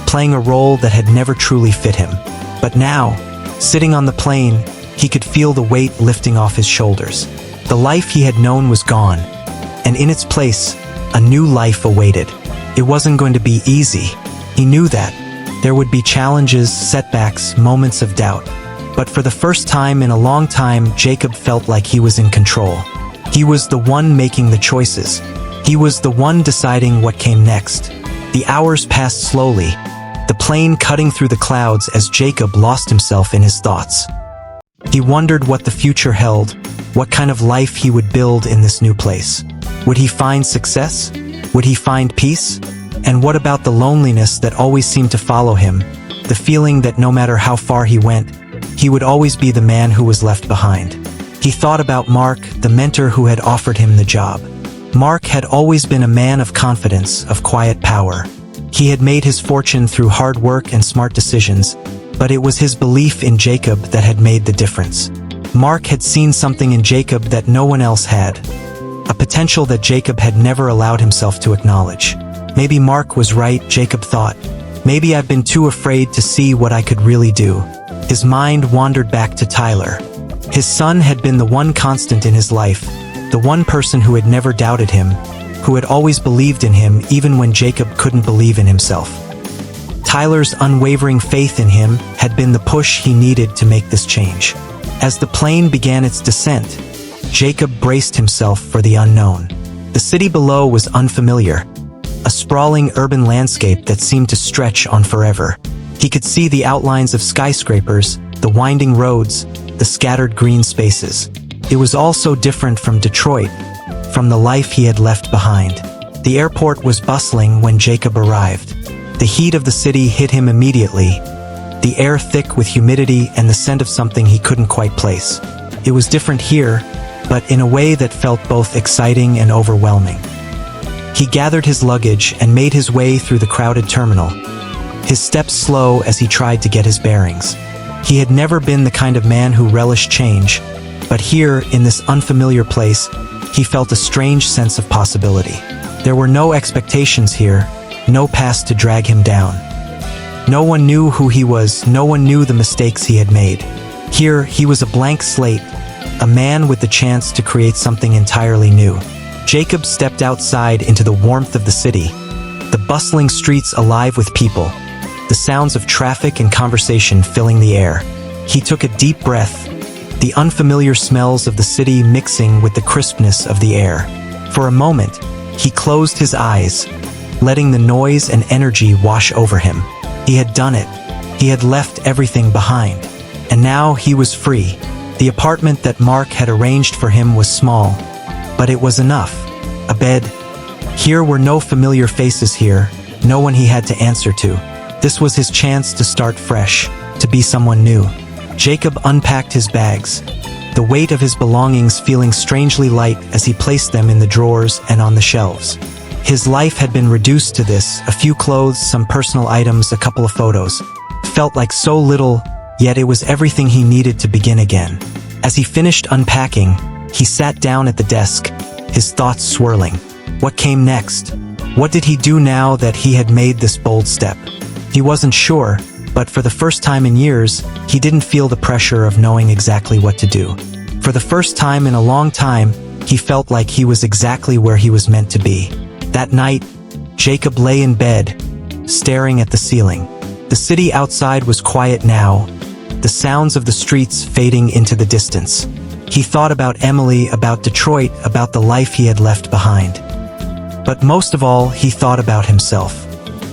playing a role that had never truly fit him. But now, sitting on the plane, he could feel the weight lifting off his shoulders. The life he had known was gone, and in its place, a new life awaited. It wasn't going to be easy. He knew that. There would be challenges, setbacks, moments of doubt. But for the first time in a long time, Jacob felt like he was in control. He was the one making the choices. He was the one deciding what came next. The hours passed slowly, the plane cutting through the clouds as Jacob lost himself in his thoughts. He wondered what the future held, what kind of life he would build in this new place. Would he find success? Would he find peace? And what about the loneliness that always seemed to follow him, the feeling that no matter how far he went, he would always be the man who was left behind? He thought about Mark, the mentor who had offered him the job. Mark had always been a man of confidence, of quiet power. He had made his fortune through hard work and smart decisions, but it was his belief in Jacob that had made the difference. Mark had seen something in Jacob that no one else had, a potential that Jacob had never allowed himself to acknowledge. Maybe Mark was right, Jacob thought. Maybe I've been too afraid to see what I could really do. His mind wandered back to Tyler. His son had been the one constant in his life, the one person who had never doubted him, who had always believed in him even when Jacob couldn't believe in himself. Tyler's unwavering faith in him had been the push he needed to make this change. As the plane began its descent, Jacob braced himself for the unknown. The city below was unfamiliar, a sprawling urban landscape that seemed to stretch on forever. He could see the outlines of skyscrapers, the winding roads, the scattered green spaces. It was all so different from Detroit, from the life he had left behind. The airport was bustling when Jacob arrived. The heat of the city hit him immediately, the air thick with humidity and the scent of something he couldn't quite place. It was different here, but in a way that felt both exciting and overwhelming. He gathered his luggage and made his way through the crowded terminal, his steps slow as he tried to get his bearings. He had never been the kind of man who relished change, but here, in this unfamiliar place, he felt a strange sense of possibility. There were no expectations here, no past to drag him down. No one knew who he was, no one knew the mistakes he had made. Here, he was a blank slate, a man with the chance to create something entirely new. Jacob stepped outside into the warmth of the city, the bustling streets alive with people, the sounds of traffic and conversation filling the air. He took a deep breath, the unfamiliar smells of the city mixing with the crispness of the air. For a moment, he closed his eyes, letting the noise and energy wash over him. He had done it. He had left everything behind. And now he was free. The apartment that Mark had arranged for him was small, but it was enough. A bed. Here were no familiar faces here, no one he had to answer to. This was his chance to start fresh, to be someone new. Jacob unpacked his bags, the weight of his belongings feeling strangely light as he placed them in the drawers and on the shelves. His life had been reduced to this: a few clothes, some personal items, a couple of photos. Felt like so little, yet it was everything he needed to begin again. As he finished unpacking, he sat down at the desk, his thoughts swirling. What came next? What did he do now that he had made this bold step? He wasn't sure, but for the first time in years, he didn't feel the pressure of knowing exactly what to do. For the first time in a long time, he felt like he was exactly where he was meant to be. That night, Jacob lay in bed, staring at the ceiling. The city outside was quiet now, the sounds of the streets fading into the distance. He thought about Emily, about Detroit, about the life he had left behind. But most of all, he thought about himself,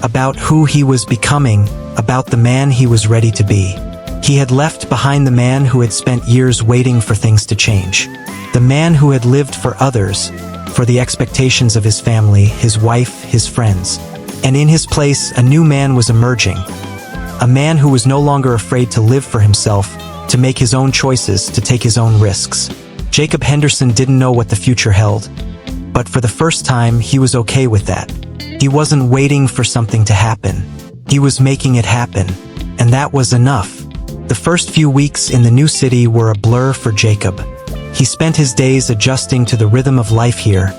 about who he was becoming, about the man he was ready to be. He had left behind the man who had spent years waiting for things to change, the man who had lived for others, for the expectations of his family, his wife, his friends. And in his place, a new man was emerging, a man who was no longer afraid to live for himself, to make his own choices, to take his own risks. Jacob Henderson didn't know what the future held, but for the first time, he was okay with that. He wasn't waiting for something to happen. He was making it happen, and that was enough. The first few weeks in the new city were a blur for Jacob. He spent his days adjusting to the rhythm of life here,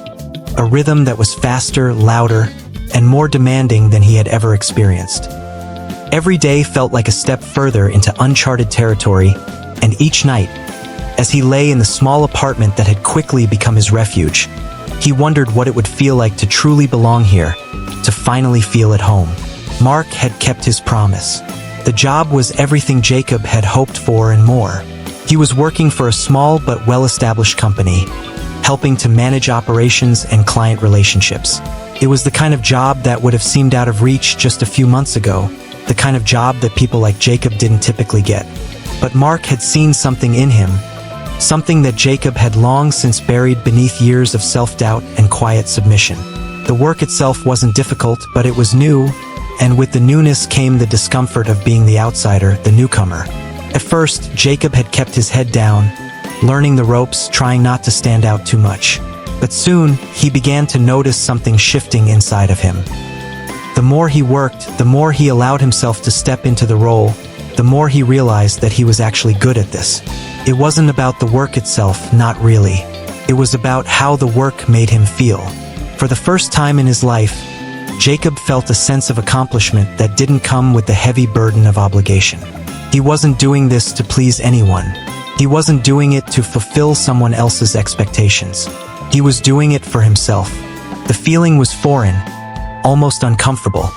a rhythm that was faster, louder, and more demanding than he had ever experienced. Every day felt like a step further into uncharted territory, and each night, as he lay in the small apartment that had quickly become his refuge, he wondered what it would feel like to truly belong here, to finally feel at home. Mark had kept his promise. The job was everything Jacob had hoped for and more. He was working for a small but well-established company, helping to manage operations and client relationships. It was the kind of job that would have seemed out of reach just a few months ago, the kind of job that people like Jacob didn't typically get. But Mark had seen something in him, something that Jacob had long since buried beneath years of self-doubt and quiet submission. The work itself wasn't difficult, but it was new, and with the newness came the discomfort of being the outsider, the newcomer. At first, Jacob had kept his head down, learning the ropes, trying not to stand out too much. But soon, he began to notice something shifting inside of him. The more he worked, the more he allowed himself to step into the role, the more he realized that he was actually good at this. It wasn't about the work itself, not really. It was about how the work made him feel. For the first time in his life, Jacob felt a sense of accomplishment that didn't come with the heavy burden of obligation. He wasn't doing this to please anyone. He wasn't doing it to fulfill someone else's expectations. He was doing it for himself. The feeling was foreign, almost uncomfortable.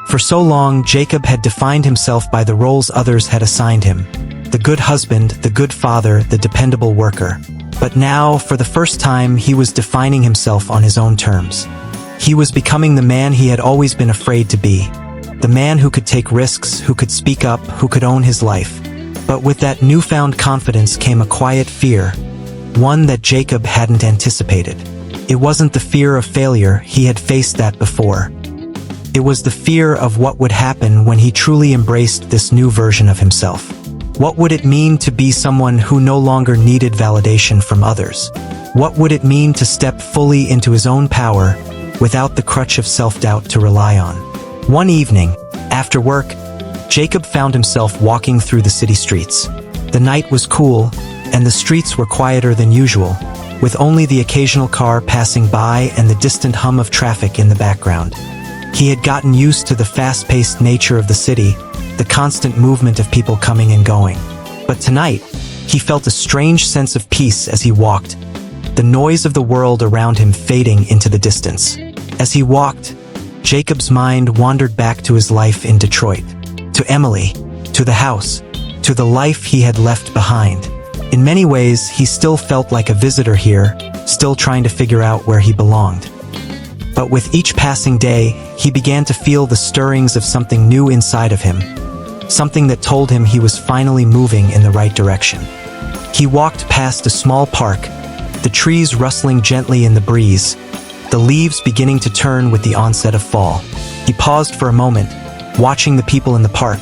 For so long, Jacob had defined himself by the roles others had assigned him: the good husband, the good father, the dependable worker. But now, for the first time, he was defining himself on his own terms. He was becoming the man he had always been afraid to be, The man who could take risks, who could speak up, who could own his life. But with that newfound confidence came a quiet fear, one that Jacob hadn't anticipated. It wasn't the fear of failure, he had faced that before. It was the fear of what would happen when he truly embraced this new version of himself. What would it mean to be someone who no longer needed validation from others? What would it mean to step fully into his own power without the crutch of self-doubt to rely on? One evening, after work, Jacob found himself walking through the city streets. The night was cool, and the streets were quieter than usual, with only the occasional car passing by and the distant hum of traffic in the background. He had gotten used to the fast-paced nature of the city, the constant movement of people coming and going. But tonight, he felt a strange sense of peace as he walked, the noise of the world around him fading into the distance. As he walked, Jacob's mind wandered back to his life in Detroit, to Emily, to the house, to the life he had left behind. In many ways, he still felt like a visitor here, still trying to figure out where he belonged. But with each passing day, he began to feel the stirrings of something new inside of him, something that told him he was finally moving in the right direction. He walked past a small park, the trees rustling gently in the breeze, the leaves beginning to turn with the onset of fall. He paused for a moment, watching the people in the park,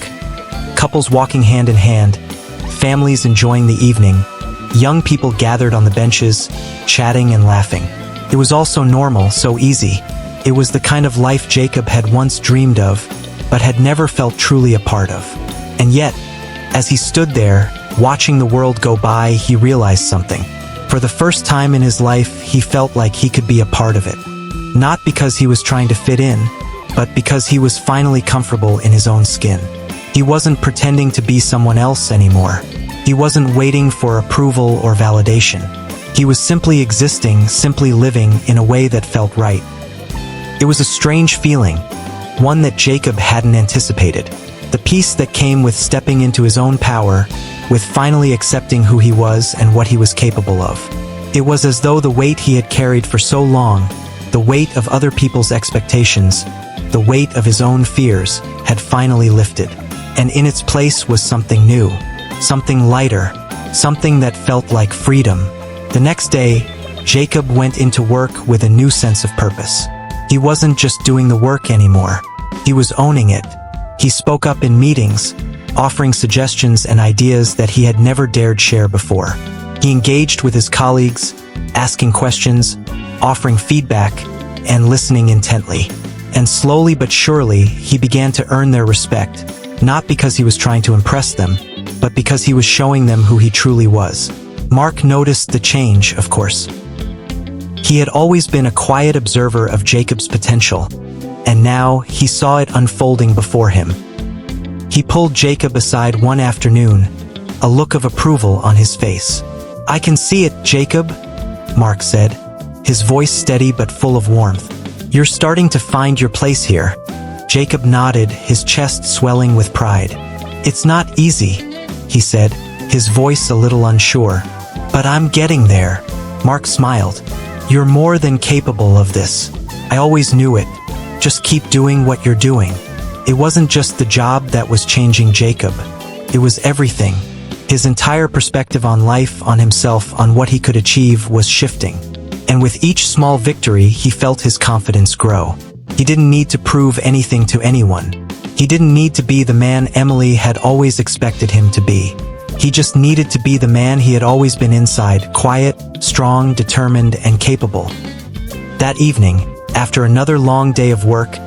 couples walking hand in hand, families enjoying the evening, young people gathered on the benches, chatting and laughing. It was all so normal, so easy. It was the kind of life Jacob had once dreamed of, but had never felt truly a part of. And yet, as he stood there, watching the world go by, he realized something. For the first time in his life, he felt like he could be a part of it. Not because he was trying to fit in, but because he was finally comfortable in his own skin. He wasn't pretending to be someone else anymore. He wasn't waiting for approval or validation. He was simply existing, simply living in a way that felt right. It was a strange feeling, one that Jacob hadn't anticipated. The peace that came with stepping into his own power, with finally accepting who he was and what he was capable of. It was as though the weight he had carried for so long, the weight of other people's expectations, the weight of his own fears, had finally lifted. And in its place was something new, something lighter, something that felt like freedom. The next day, Jacob went into work with a new sense of purpose. He wasn't just doing the work anymore. He was owning it. He spoke up in meetings, offering suggestions and ideas that he had never dared share before. He engaged with his colleagues, asking questions, offering feedback, and listening intently. And slowly but surely, he began to earn their respect, not because he was trying to impress them, but because he was showing them who he truly was. Mark noticed the change, of course. He had always been a quiet observer of Jacob's potential, and now he saw it unfolding before him. He pulled Jacob aside one afternoon, a look of approval on his face. "I can see it, Jacob," Mark said, his voice steady but full of warmth. "You're starting to find your place here." Jacob nodded, his chest swelling with pride. "It's not easy," he said, his voice a little unsure. "But I'm getting there." Mark smiled. "You're more than capable of this. I always knew it. Just keep doing what you're doing." It wasn't just the job that was changing Jacob. It was everything. His entire perspective on life, on himself, on what he could achieve was shifting. And with each small victory, he felt his confidence grow. He didn't need to prove anything to anyone. He didn't need to be the man Emily had always expected him to be. He just needed to be the man he had always been inside, quiet, strong, determined, and capable. That evening, after another long day of work,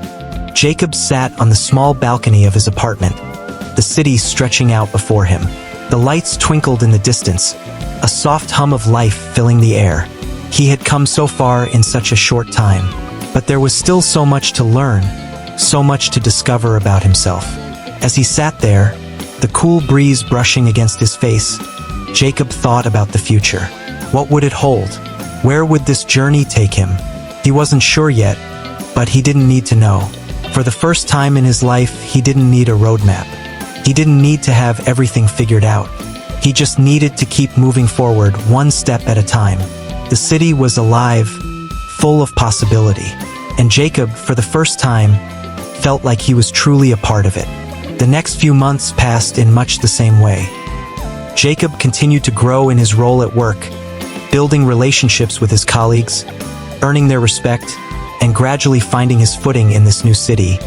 Jacob sat on the small balcony of his apartment, the city stretching out before him. The lights twinkled in the distance, a soft hum of life filling the air. He had come so far in such a short time, but there was still so much to learn, so much to discover about himself. As he sat there, the cool breeze brushing against his face, Jacob thought about the future. What would it hold? Where would this journey take him? He wasn't sure yet, but he didn't need to know. For the first time in his life, he didn't need a roadmap. He didn't need to have everything figured out. He just needed to keep moving forward one step at a time. The city was alive, full of possibility. And Jacob, for the first time, felt like he was truly a part of it. The next few months passed in much the same way. Jacob continued to grow in his role at work, building relationships with his colleagues, earning their respect, and gradually finding his footing in this new city,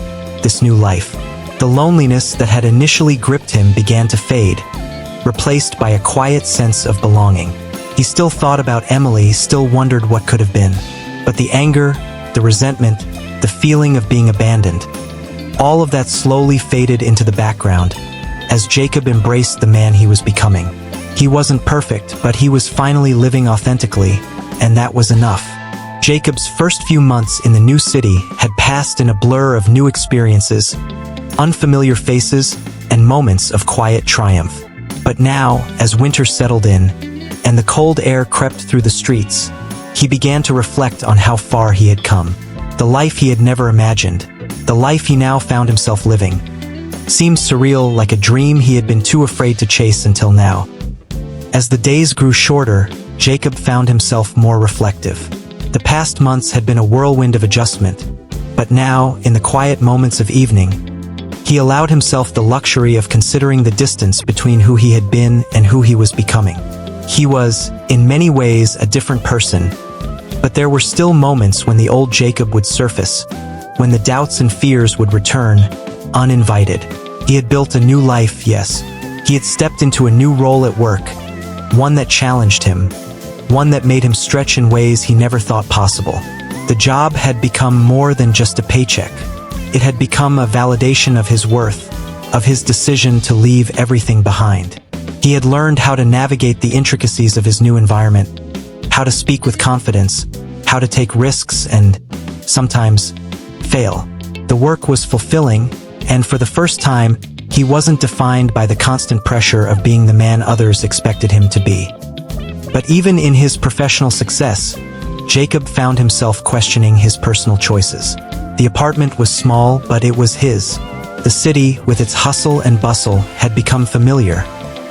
this new life. The loneliness that had initially gripped him began to fade, replaced by a quiet sense of belonging. He still thought about Emily, still wondered what could have been. But the anger, the resentment, the feeling of being abandoned, all of that slowly faded into the background as Jacob embraced the man he was becoming. He wasn't perfect, but he was finally living authentically, and that was enough. Jacob's first few months in the new city had passed in a blur of new experiences, unfamiliar faces, and moments of quiet triumph. But now, as winter settled in, and the cold air crept through the streets, he began to reflect on how far he had come. The life he had never imagined, the life he now found himself living, seemed surreal, like a dream he had been too afraid to chase until now. As the days grew shorter, Jacob found himself more reflective. The past months had been a whirlwind of adjustment, but now, in the quiet moments of evening, he allowed himself the luxury of considering the distance between who he had been and who he was becoming. He was, in many ways, a different person, but there were still moments when the old Jacob would surface, when the doubts and fears would return, uninvited. He had built a new life, yes. He had stepped into a new role at work, one that challenged him, one that made him stretch in ways he never thought possible. The job had become more than just a paycheck. It had become a validation of his worth, of his decision to leave everything behind. He had learned how to navigate the intricacies of his new environment, how to speak with confidence, how to take risks and, sometimes, fail. The work was fulfilling, and for the first time, he wasn't defined by the constant pressure of being the man others expected him to be. But even in his professional success, Jacob found himself questioning his personal choices. The apartment was small, but it was his. The city, with its hustle and bustle, had become familiar,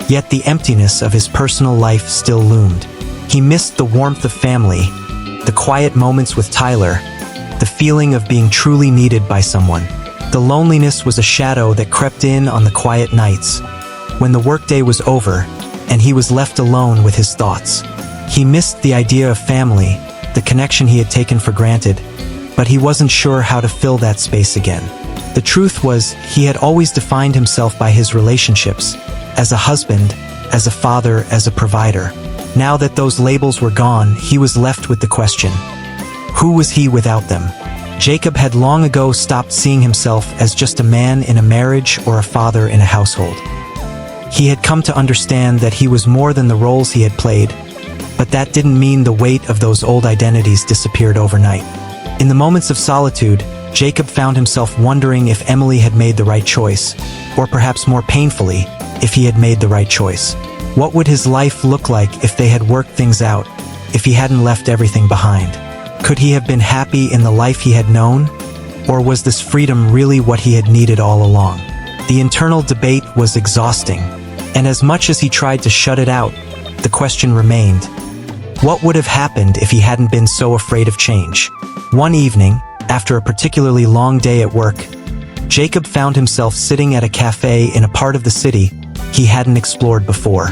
yet the emptiness of his personal life still loomed. He missed the warmth of family, the quiet moments with Tyler, the feeling of being truly needed by someone. The loneliness was a shadow that crept in on the quiet nights, when the workday was over, and he was left alone with his thoughts. He missed the idea of family, the connection he had taken for granted, but he wasn't sure how to fill that space again. The truth was, he had always defined himself by his relationships, as a husband, as a father, as a provider. Now that those labels were gone, he was left with the question, who was he without them? Jacob had long ago stopped seeing himself as just a man in a marriage or a father in a household. He had come to understand that he was more than the roles he had played, but that didn't mean the weight of those old identities disappeared overnight. In the moments of solitude, Jacob found himself wondering if Emily had made the right choice, or perhaps more painfully, if he had made the right choice. What would his life look like if they had worked things out, if he hadn't left everything behind? Could he have been happy in the life he had known, or was this freedom really what he had needed all along? The internal debate was exhausting, and as much as he tried to shut it out, the question remained. What would have happened if he hadn't been so afraid of change? One evening, after a particularly long day at work, Jacob found himself sitting at a cafe in a part of the city he hadn't explored before.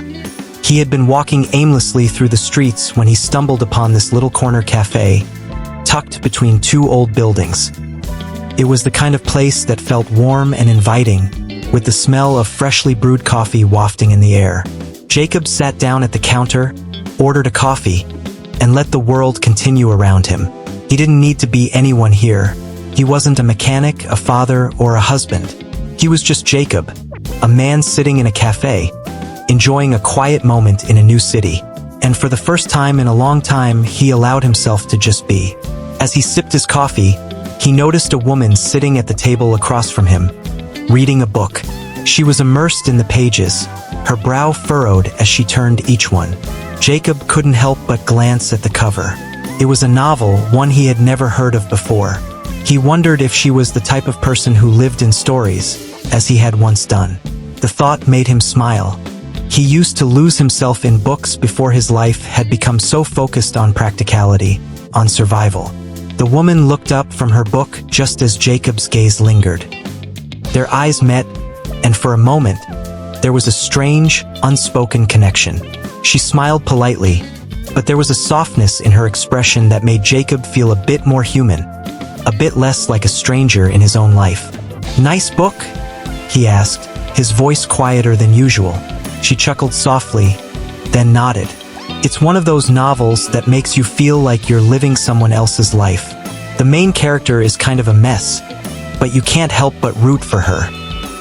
He had been walking aimlessly through the streets when he stumbled upon this little corner cafe, tucked between two old buildings. It was the kind of place that felt warm and inviting, with the smell of freshly brewed coffee wafting in the air. Jacob sat down at the counter, ordered a coffee, and let the world continue around him. He didn't need to be anyone here. He wasn't a mechanic, a father, or a husband. He was just Jacob, a man sitting in a cafe, enjoying a quiet moment in a new city. And for the first time in a long time, he allowed himself to just be. As he sipped his coffee, he noticed a woman sitting at the table across from him, reading a book. She was immersed in the pages, her brow furrowed as she turned each one. Jacob couldn't help but glance at the cover. It was a novel, one he had never heard of before. He wondered if she was the type of person who lived in stories, as he had once done. The thought made him smile. He used to lose himself in books before his life had become so focused on practicality, on survival. The woman looked up from her book just as Jacob's gaze lingered. Their eyes met, and for a moment, there was a strange, unspoken connection. She smiled politely, but there was a softness in her expression that made Jacob feel a bit more human, a bit less like a stranger in his own life. "Nice book?" he asked, his voice quieter than usual. She chuckled softly, then nodded. "It's one of those novels that makes you feel like you're living someone else's life. The main character is kind of a mess, but you can't help but root for her."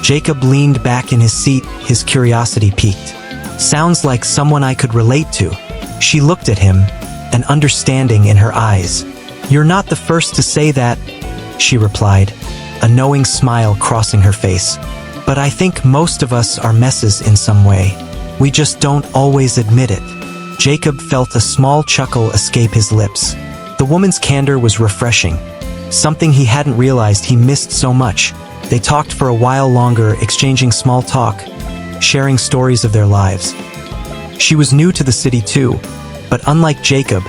Jacob leaned back in his seat, his curiosity piqued. "Sounds like someone I could relate to." She looked at him, an understanding in her eyes. "You're not the first to say that," she replied, a knowing smile crossing her face. "But I think most of us are messes in some way. We just don't always admit it." Jacob felt a small chuckle escape his lips. The woman's candor was refreshing, something he hadn't realized he missed so much. They talked for a while longer, exchanging small talk, sharing stories of their lives. She was new to the city too, but unlike Jacob,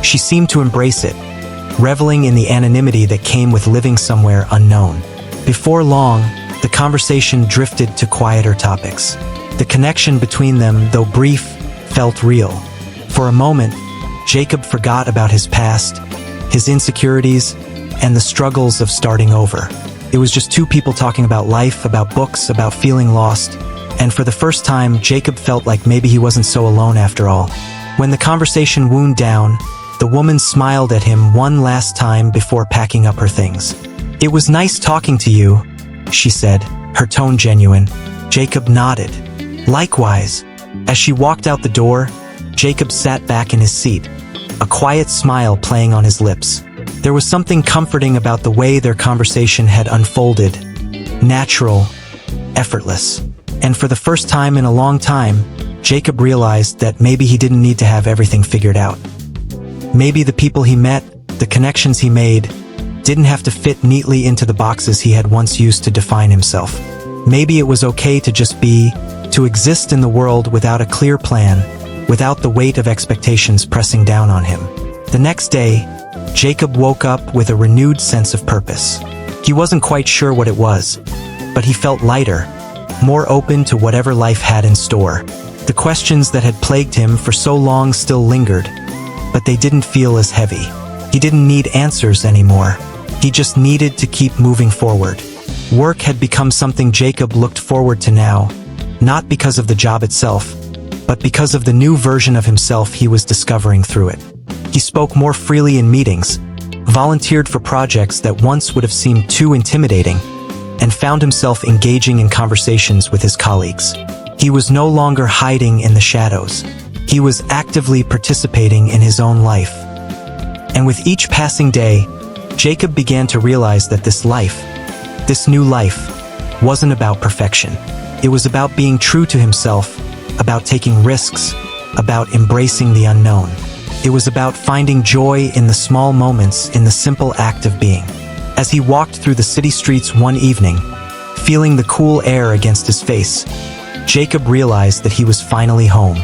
she seemed to embrace it, reveling in the anonymity that came with living somewhere unknown. Before long, the conversation drifted to quieter topics. The connection between them, though brief, felt real. For a moment, Jacob forgot about his past, his insecurities, and the struggles of starting over. It was just two people talking about life, about books, about feeling lost, and for the first time, Jacob felt like maybe he wasn't so alone after all. When the conversation wound down, the woman smiled at him one last time before packing up her things. "It was nice talking to you," she said, her tone genuine. Jacob nodded. "Likewise." As she walked out the door, Jacob sat back in his seat, a quiet smile playing on his lips. There was something comforting about the way their conversation had unfolded. Natural, effortless. And for the first time in a long time, Jacob realized that maybe he didn't need to have everything figured out. Maybe the people he met, the connections he made, didn't have to fit neatly into the boxes he had once used to define himself. Maybe it was okay to just be, to exist in the world without a clear plan, without the weight of expectations pressing down on him. The next day, Jacob woke up with a renewed sense of purpose. He wasn't quite sure what it was, but he felt lighter, more open to whatever life had in store. The questions that had plagued him for so long still lingered, but they didn't feel as heavy. He didn't need answers anymore. He just needed to keep moving forward. Work had become something Jacob looked forward to now, not because of the job itself, but because of the new version of himself he was discovering through it. He spoke more freely in meetings, volunteered for projects that once would have seemed too intimidating, and found himself engaging in conversations with his colleagues. He was no longer hiding in the shadows. He was actively participating in his own life. And with each passing day, Jacob began to realize that this life, this new life, wasn't about perfection. It was about being true to himself, about taking risks, about embracing the unknown. It was about finding joy in the small moments, in the simple act of being. As he walked through the city streets one evening, feeling the cool air against his face, Jacob realized that he was finally home.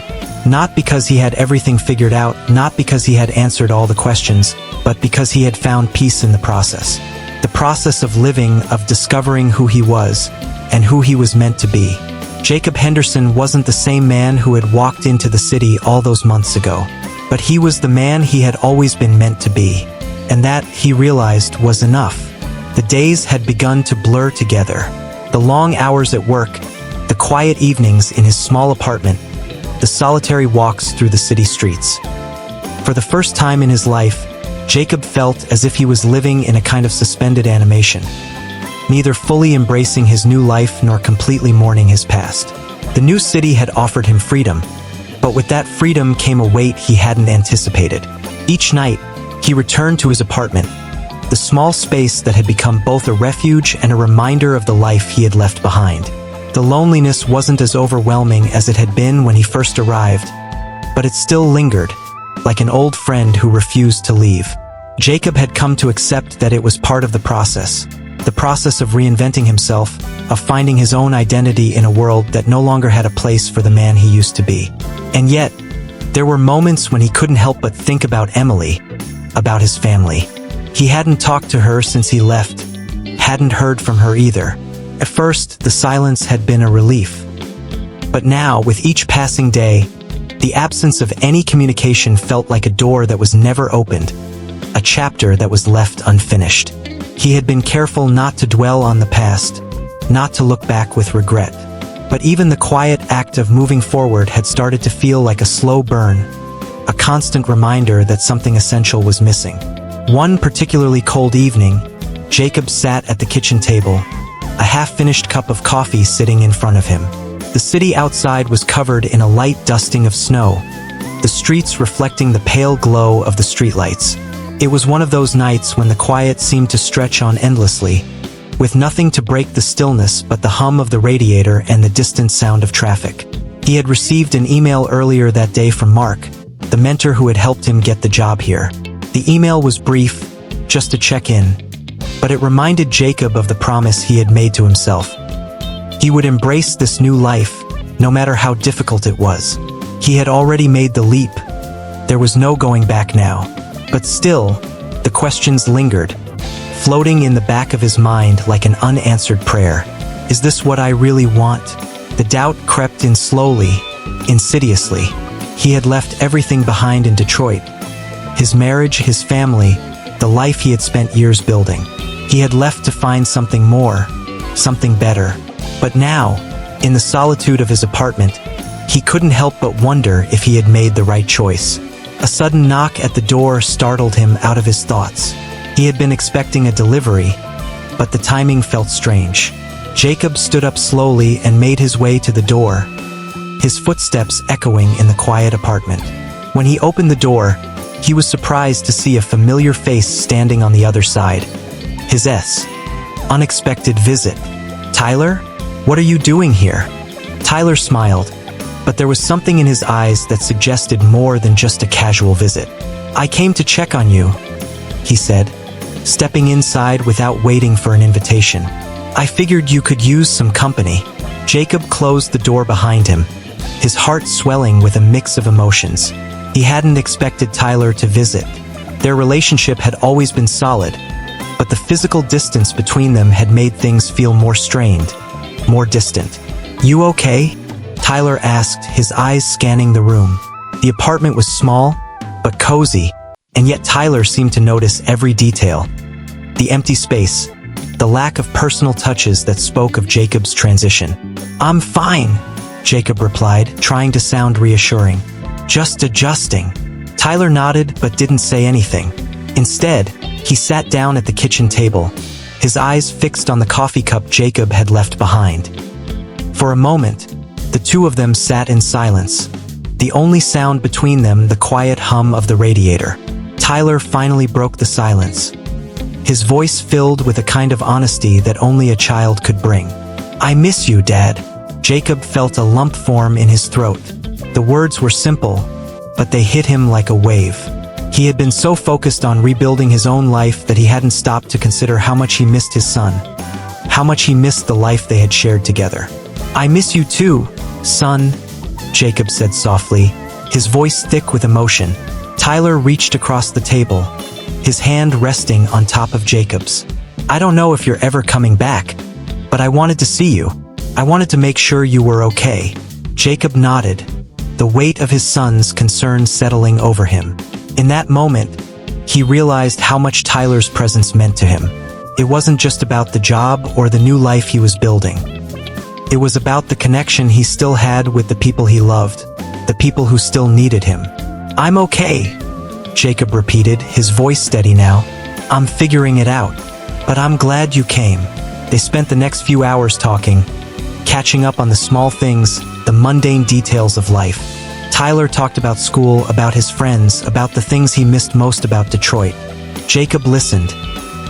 Not because he had everything figured out, not because he had answered all the questions, but because he had found peace in the process. The process of living, of discovering who he was, and who he was meant to be. Jacob Henderson wasn't the same man who had walked into the city all those months ago, but he was the man he had always been meant to be. And that, he realized, was enough. The days had begun to blur together. The long hours at work, the quiet evenings in his small apartment, the solitary walks through the city streets. For the first time in his life, Jacob felt as if he was living in a kind of suspended animation, neither fully embracing his new life nor completely mourning his past. The new city had offered him freedom, but with that freedom came a weight he hadn't anticipated. Each night, he returned to his apartment, the small space that had become both a refuge and a reminder of the life he had left behind. The loneliness wasn't as overwhelming as it had been when he first arrived, but it still lingered, like an old friend who refused to leave. Jacob had come to accept that it was part of the process of reinventing himself, of finding his own identity in a world that no longer had a place for the man he used to be. And yet, there were moments when he couldn't help but think about Emily, about his family. He hadn't talked to her since he left, hadn't heard from her either. At first, the silence had been a relief. But now, with each passing day, the absence of any communication felt like a door that was never opened, a chapter that was left unfinished. He had been careful not to dwell on the past, not to look back with regret. But even the quiet act of moving forward had started to feel like a slow burn, a constant reminder that something essential was missing. One particularly cold evening, Jacob sat at the kitchen table, a half-finished cup of coffee sitting in front of him. The city outside was covered in a light dusting of snow, the streets reflecting the pale glow of the streetlights. It was one of those nights when the quiet seemed to stretch on endlessly, with nothing to break the stillness but the hum of the radiator and the distant sound of traffic. He had received an email earlier that day from Mark, the mentor who had helped him get the job here. The email was brief, just a check-in, but it reminded Jacob of the promise he had made to himself. He would embrace this new life, no matter how difficult it was. He had already made the leap. There was no going back now. But still, the questions lingered, floating in the back of his mind like an unanswered prayer. Is this what I really want? The doubt crept in slowly, insidiously. He had left everything behind in Detroit. His marriage, his family, the life he had spent years building. He had left to find something more, something better. But now, in the solitude of his apartment, he couldn't help but wonder if he had made the right choice. A sudden knock at the door startled him out of his thoughts. He had been expecting a delivery, but the timing felt strange. Jacob stood up slowly and made his way to the door, his footsteps echoing in the quiet apartment. When he opened the door, he was surprised to see a familiar face standing on the other side. His unexpected visit. Tyler? What are you doing here? Tyler smiled, but there was something in his eyes that suggested more than just a casual visit. I came to check on you, he said, stepping inside without waiting for an invitation. I figured you could use some company. Jacob closed the door behind him, his heart swelling with a mix of emotions. He hadn't expected Tyler to visit. Their relationship had always been solid, but the physical distance between them had made things feel more strained, more distant. You okay? Tyler asked, his eyes scanning the room. The apartment was small, but cozy, and yet Tyler seemed to notice every detail. The empty space, the lack of personal touches that spoke of Jacob's transition. I'm fine, Jacob replied, trying to sound reassuring. Just adjusting. Tyler nodded but didn't say anything. Instead, he sat down at the kitchen table, his eyes fixed on the coffee cup Jacob had left behind. For a moment, the two of them sat in silence, the only sound between them the quiet hum of the radiator. Tyler finally broke the silence, his voice filled with a kind of honesty that only a child could bring. I miss you, Dad. Jacob felt a lump form in his throat. The words were simple, but they hit him like a wave. He had been so focused on rebuilding his own life that he hadn't stopped to consider how much he missed his son, how much he missed the life they had shared together. I miss you too, son, Jacob said softly, his voice thick with emotion. Tyler reached across the table, his hand resting on top of Jacob's. I don't know if you're ever coming back, but I wanted to see you. I wanted to make sure you were okay. Jacob nodded, the weight of his son's concern settling over him. In that moment, he realized how much Tyler's presence meant to him. It wasn't just about the job or the new life he was building. It was about the connection he still had with the people he loved, the people who still needed him. I'm okay, Jacob repeated, his voice steady now. I'm figuring it out, but I'm glad you came. They spent the next few hours talking, catching up on the small things, the mundane details of life. Tyler talked about school, about his friends, about the things he missed most about Detroit. Jacob listened,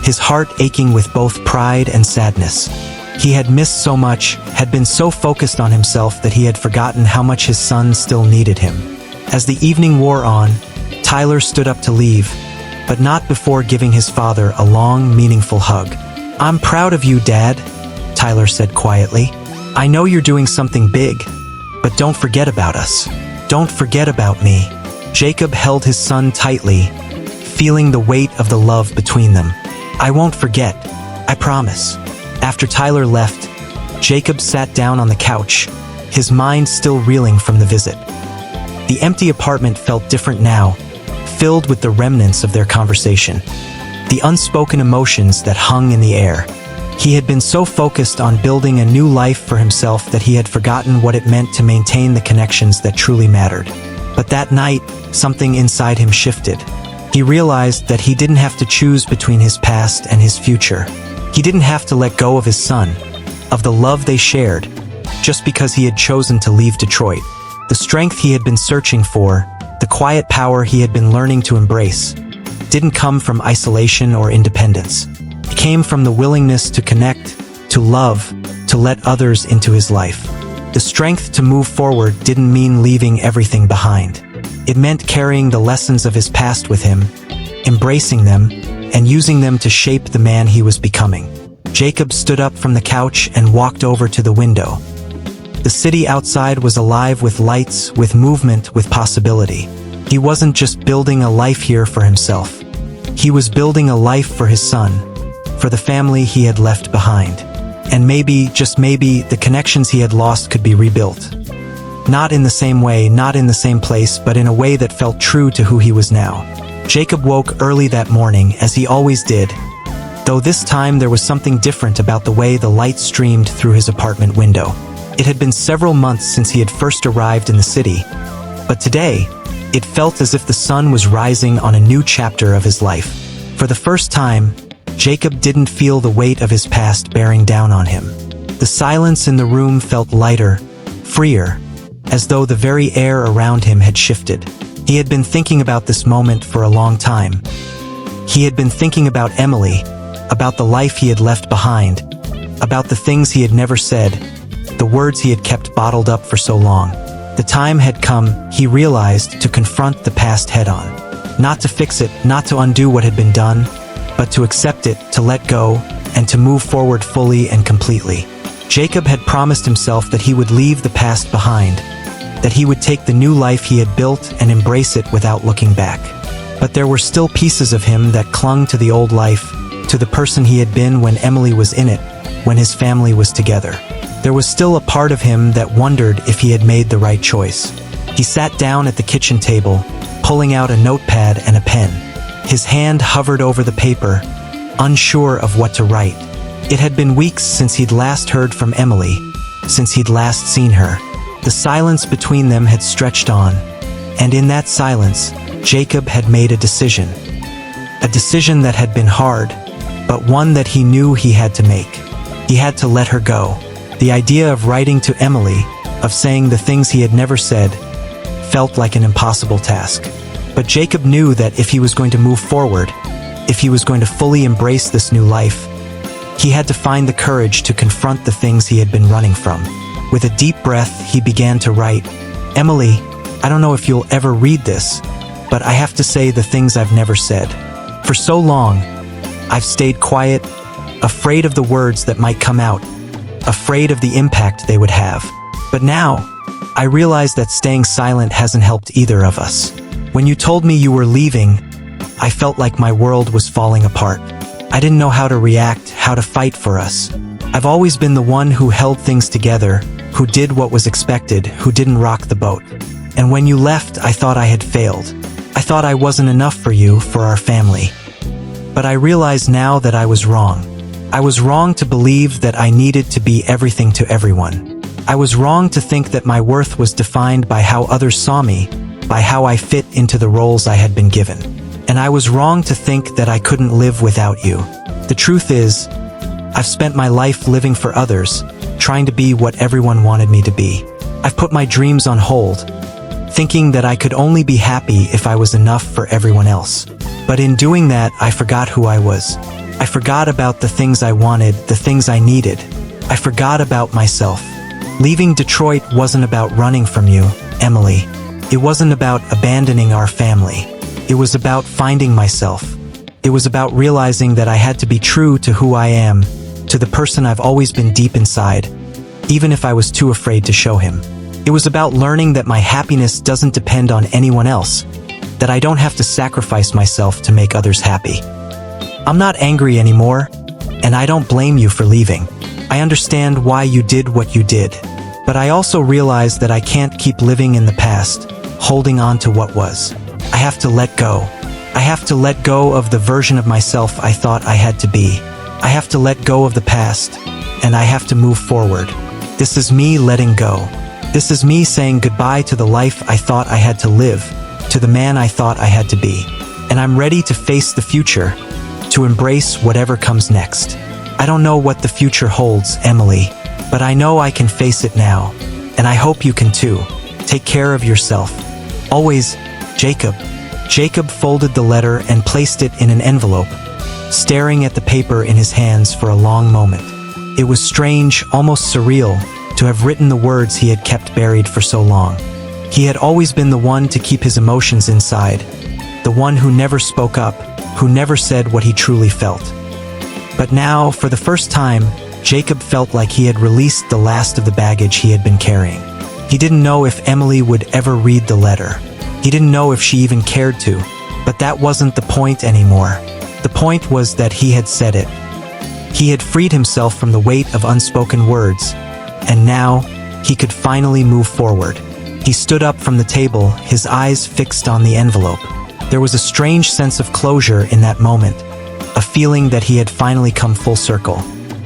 his heart aching with both pride and sadness. He had missed so much, had been so focused on himself that he had forgotten how much his son still needed him. As the evening wore on, Tyler stood up to leave, but not before giving his father a long, meaningful hug. I'm proud of you, Dad, Tyler said quietly. I know you're doing something big, but don't forget about us. Don't forget about me. Jacob held his son tightly, feeling the weight of the love between them. "I won't forget. I promise." After Tyler left, Jacob sat down on the couch, his mind still reeling from the visit. The empty apartment felt different now, filled with the remnants of their conversation, the unspoken emotions that hung in the air. He had been so focused on building a new life for himself that he had forgotten what it meant to maintain the connections that truly mattered. But that night, something inside him shifted. He realized that he didn't have to choose between his past and his future. He didn't have to let go of his son, of the love they shared, just because he had chosen to leave Detroit. The strength he had been searching for, the quiet power he had been learning to embrace, didn't come from isolation or independence. It came from the willingness to connect, to love, to let others into his life. The strength to move forward didn't mean leaving everything behind. It meant carrying the lessons of his past with him, embracing them, and using them to shape the man he was becoming. Jacob stood up from the couch and walked over to the window. The city outside was alive with lights, with movement, with possibility. He wasn't just building a life here for himself. He was building a life for his son, for the family he had left behind. And maybe, just maybe, the connections he had lost could be rebuilt. Not in the same way, not in the same place, but in a way that felt true to who he was now. Jacob woke early that morning, as he always did, though this time there was something different about the way the light streamed through his apartment window. It had been several months since he had first arrived in the city, but today, it felt as if the sun was rising on a new chapter of his life. For the first time, Jacob didn't feel the weight of his past bearing down on him. The silence in the room felt lighter, freer, as though the very air around him had shifted. He had been thinking about this moment for a long time. He had been thinking about Emily, about the life he had left behind, about the things he had never said, the words he had kept bottled up for so long. The time had come, he realized, to confront the past head-on. Not to fix it, not to undo what had been done, but to accept it, to let go, and to move forward fully and completely. Jacob had promised himself that he would leave the past behind, that he would take the new life he had built and embrace it without looking back. But there were still pieces of him that clung to the old life, to the person he had been when Emily was in it, when his family was together. There was still a part of him that wondered if he had made the right choice. He sat down at the kitchen table, pulling out a notepad and a pen. His hand hovered over the paper, unsure of what to write. It had been weeks since he'd last heard from Emily, since he'd last seen her. The silence between them had stretched on, and in that silence, Jacob had made a decision. A decision that had been hard, but one that he knew he had to make. He had to let her go. The idea of writing to Emily, of saying the things he had never said, felt like an impossible task. But Jacob knew that if he was going to move forward, if he was going to fully embrace this new life, he had to find the courage to confront the things he had been running from. With a deep breath, he began to write, "Emily, I don't know if you'll ever read this, but I have to say the things I've never said. For so long, I've stayed quiet, afraid of the words that might come out, afraid of the impact they would have. But now, I realize that staying silent hasn't helped either of us. When you told me you were leaving, I felt like my world was falling apart. I didn't know how to react, how to fight for us. I've always been the one who held things together, who did what was expected, who didn't rock the boat. And when you left, I thought I had failed. I thought I wasn't enough for you, for our family. But I realize now that I was wrong. I was wrong to believe that I needed to be everything to everyone. I was wrong to think that my worth was defined by how others saw me, by how I fit into the roles I had been given. And I was wrong to think that I couldn't live without you. The truth is, I've spent my life living for others, trying to be what everyone wanted me to be. I've put my dreams on hold, thinking that I could only be happy if I was enough for everyone else. But in doing that, I forgot who I was. I forgot about the things I wanted, the things I needed. I forgot about myself. Leaving Detroit wasn't about running from you, Emily. It wasn't about abandoning our family. It was about finding myself. It was about realizing that I had to be true to who I am, to the person I've always been deep inside, even if I was too afraid to show him. It was about learning that my happiness doesn't depend on anyone else, that I don't have to sacrifice myself to make others happy. I'm not angry anymore, and I don't blame you for leaving. I understand why you did what you did, but I also realize that I can't keep living in the past, holding on to what was. I have to let go. I have to let go of the version of myself I thought I had to be. I have to let go of the past, and I have to move forward. This is me letting go. This is me saying goodbye to the life I thought I had to live, to the man I thought I had to be. And I'm ready to face the future, to embrace whatever comes next. I don't know what the future holds, Emily, but I know I can face it now, and I hope you can too. Take care of yourself. Always, Jacob. Jacob folded the letter and placed it in an envelope, staring at the paper in his hands for a long moment. It was strange, almost surreal, to have written the words he had kept buried for so long. He had always been the one to keep his emotions inside, the one who never spoke up, who never said what he truly felt. But now, for the first time, Jacob felt like he had released the last of the baggage he had been carrying. He didn't know if Emily would ever read the letter. He didn't know if she even cared to, but that wasn't the point anymore. The point was that he had said it. He had freed himself from the weight of unspoken words, and now he could finally move forward. He stood up from the table, his eyes fixed on the envelope. There was a strange sense of closure in that moment, a feeling that he had finally come full circle.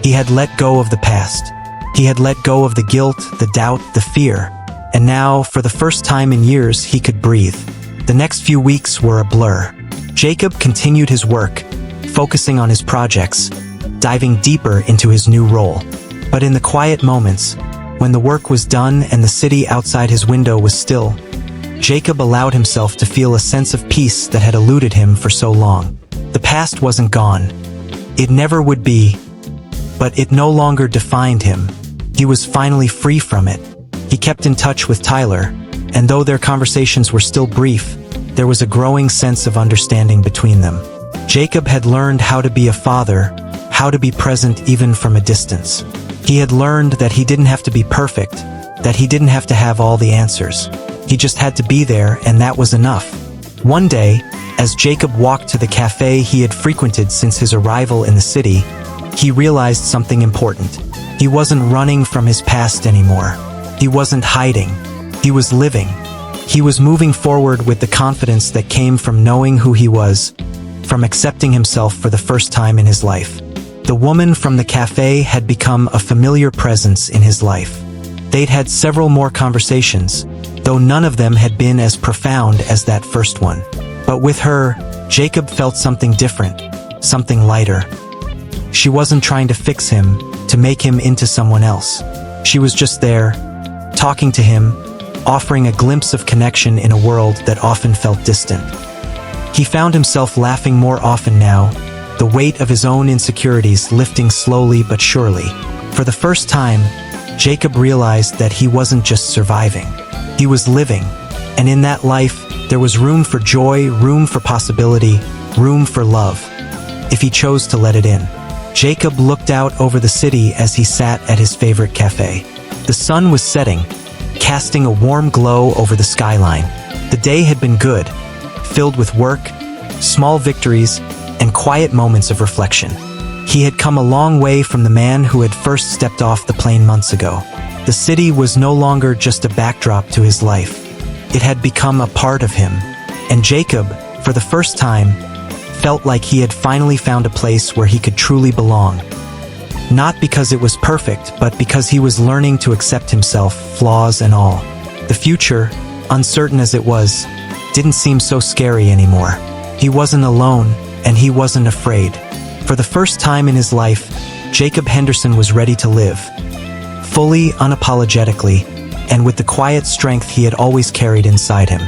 He had let go of the past. He had let go of the guilt, the doubt, the fear, and now, for the first time in years, he could breathe. The next few weeks were a blur. Jacob continued his work, focusing on his projects, diving deeper into his new role. But in the quiet moments, when the work was done and the city outside his window was still, Jacob allowed himself to feel a sense of peace that had eluded him for so long. The past wasn't gone. It never would be, but it no longer defined him. He was finally free from it. He kept in touch with Tyler, and though their conversations were still brief, there was a growing sense of understanding between them. Jacob had learned how to be a father, how to be present even from a distance. He had learned that he didn't have to be perfect, that he didn't have to have all the answers. He just had to be there, and that was enough. One day, as Jacob walked to the cafe he had frequented since his arrival in the city, he realized something important. He wasn't running from his past anymore. He wasn't hiding. He was living. He was moving forward with the confidence that came from knowing who he was, from accepting himself for the first time in his life. The woman from the cafe had become a familiar presence in his life. They'd had several more conversations, though none of them had been as profound as that first one. But with her, Jacob felt something different, something lighter. She wasn't trying to fix him, to make him into someone else. She was just there, talking to him, offering a glimpse of connection in a world that often felt distant. He found himself laughing more often now, the weight of his own insecurities lifting slowly but surely. For the first time, Jacob realized that he wasn't just surviving. He was living, and in that life, there was room for joy, room for possibility, room for love, if he chose to let it in. Jacob looked out over the city as he sat at his favorite cafe. The sun was setting, casting a warm glow over the skyline. The day had been good, filled with work, small victories, and quiet moments of reflection. He had come a long way from the man who had first stepped off the plane months ago. The city was no longer just a backdrop to his life. It had become a part of him, and Jacob, for the first time, felt like he had finally found a place where he could truly belong. Not because it was perfect, but because he was learning to accept himself, flaws and all. The future, uncertain as it was, didn't seem so scary anymore. He wasn't alone, and he wasn't afraid. For the first time in his life, Jacob Henderson was ready to live, fully, unapologetically, and with the quiet strength he had always carried inside him.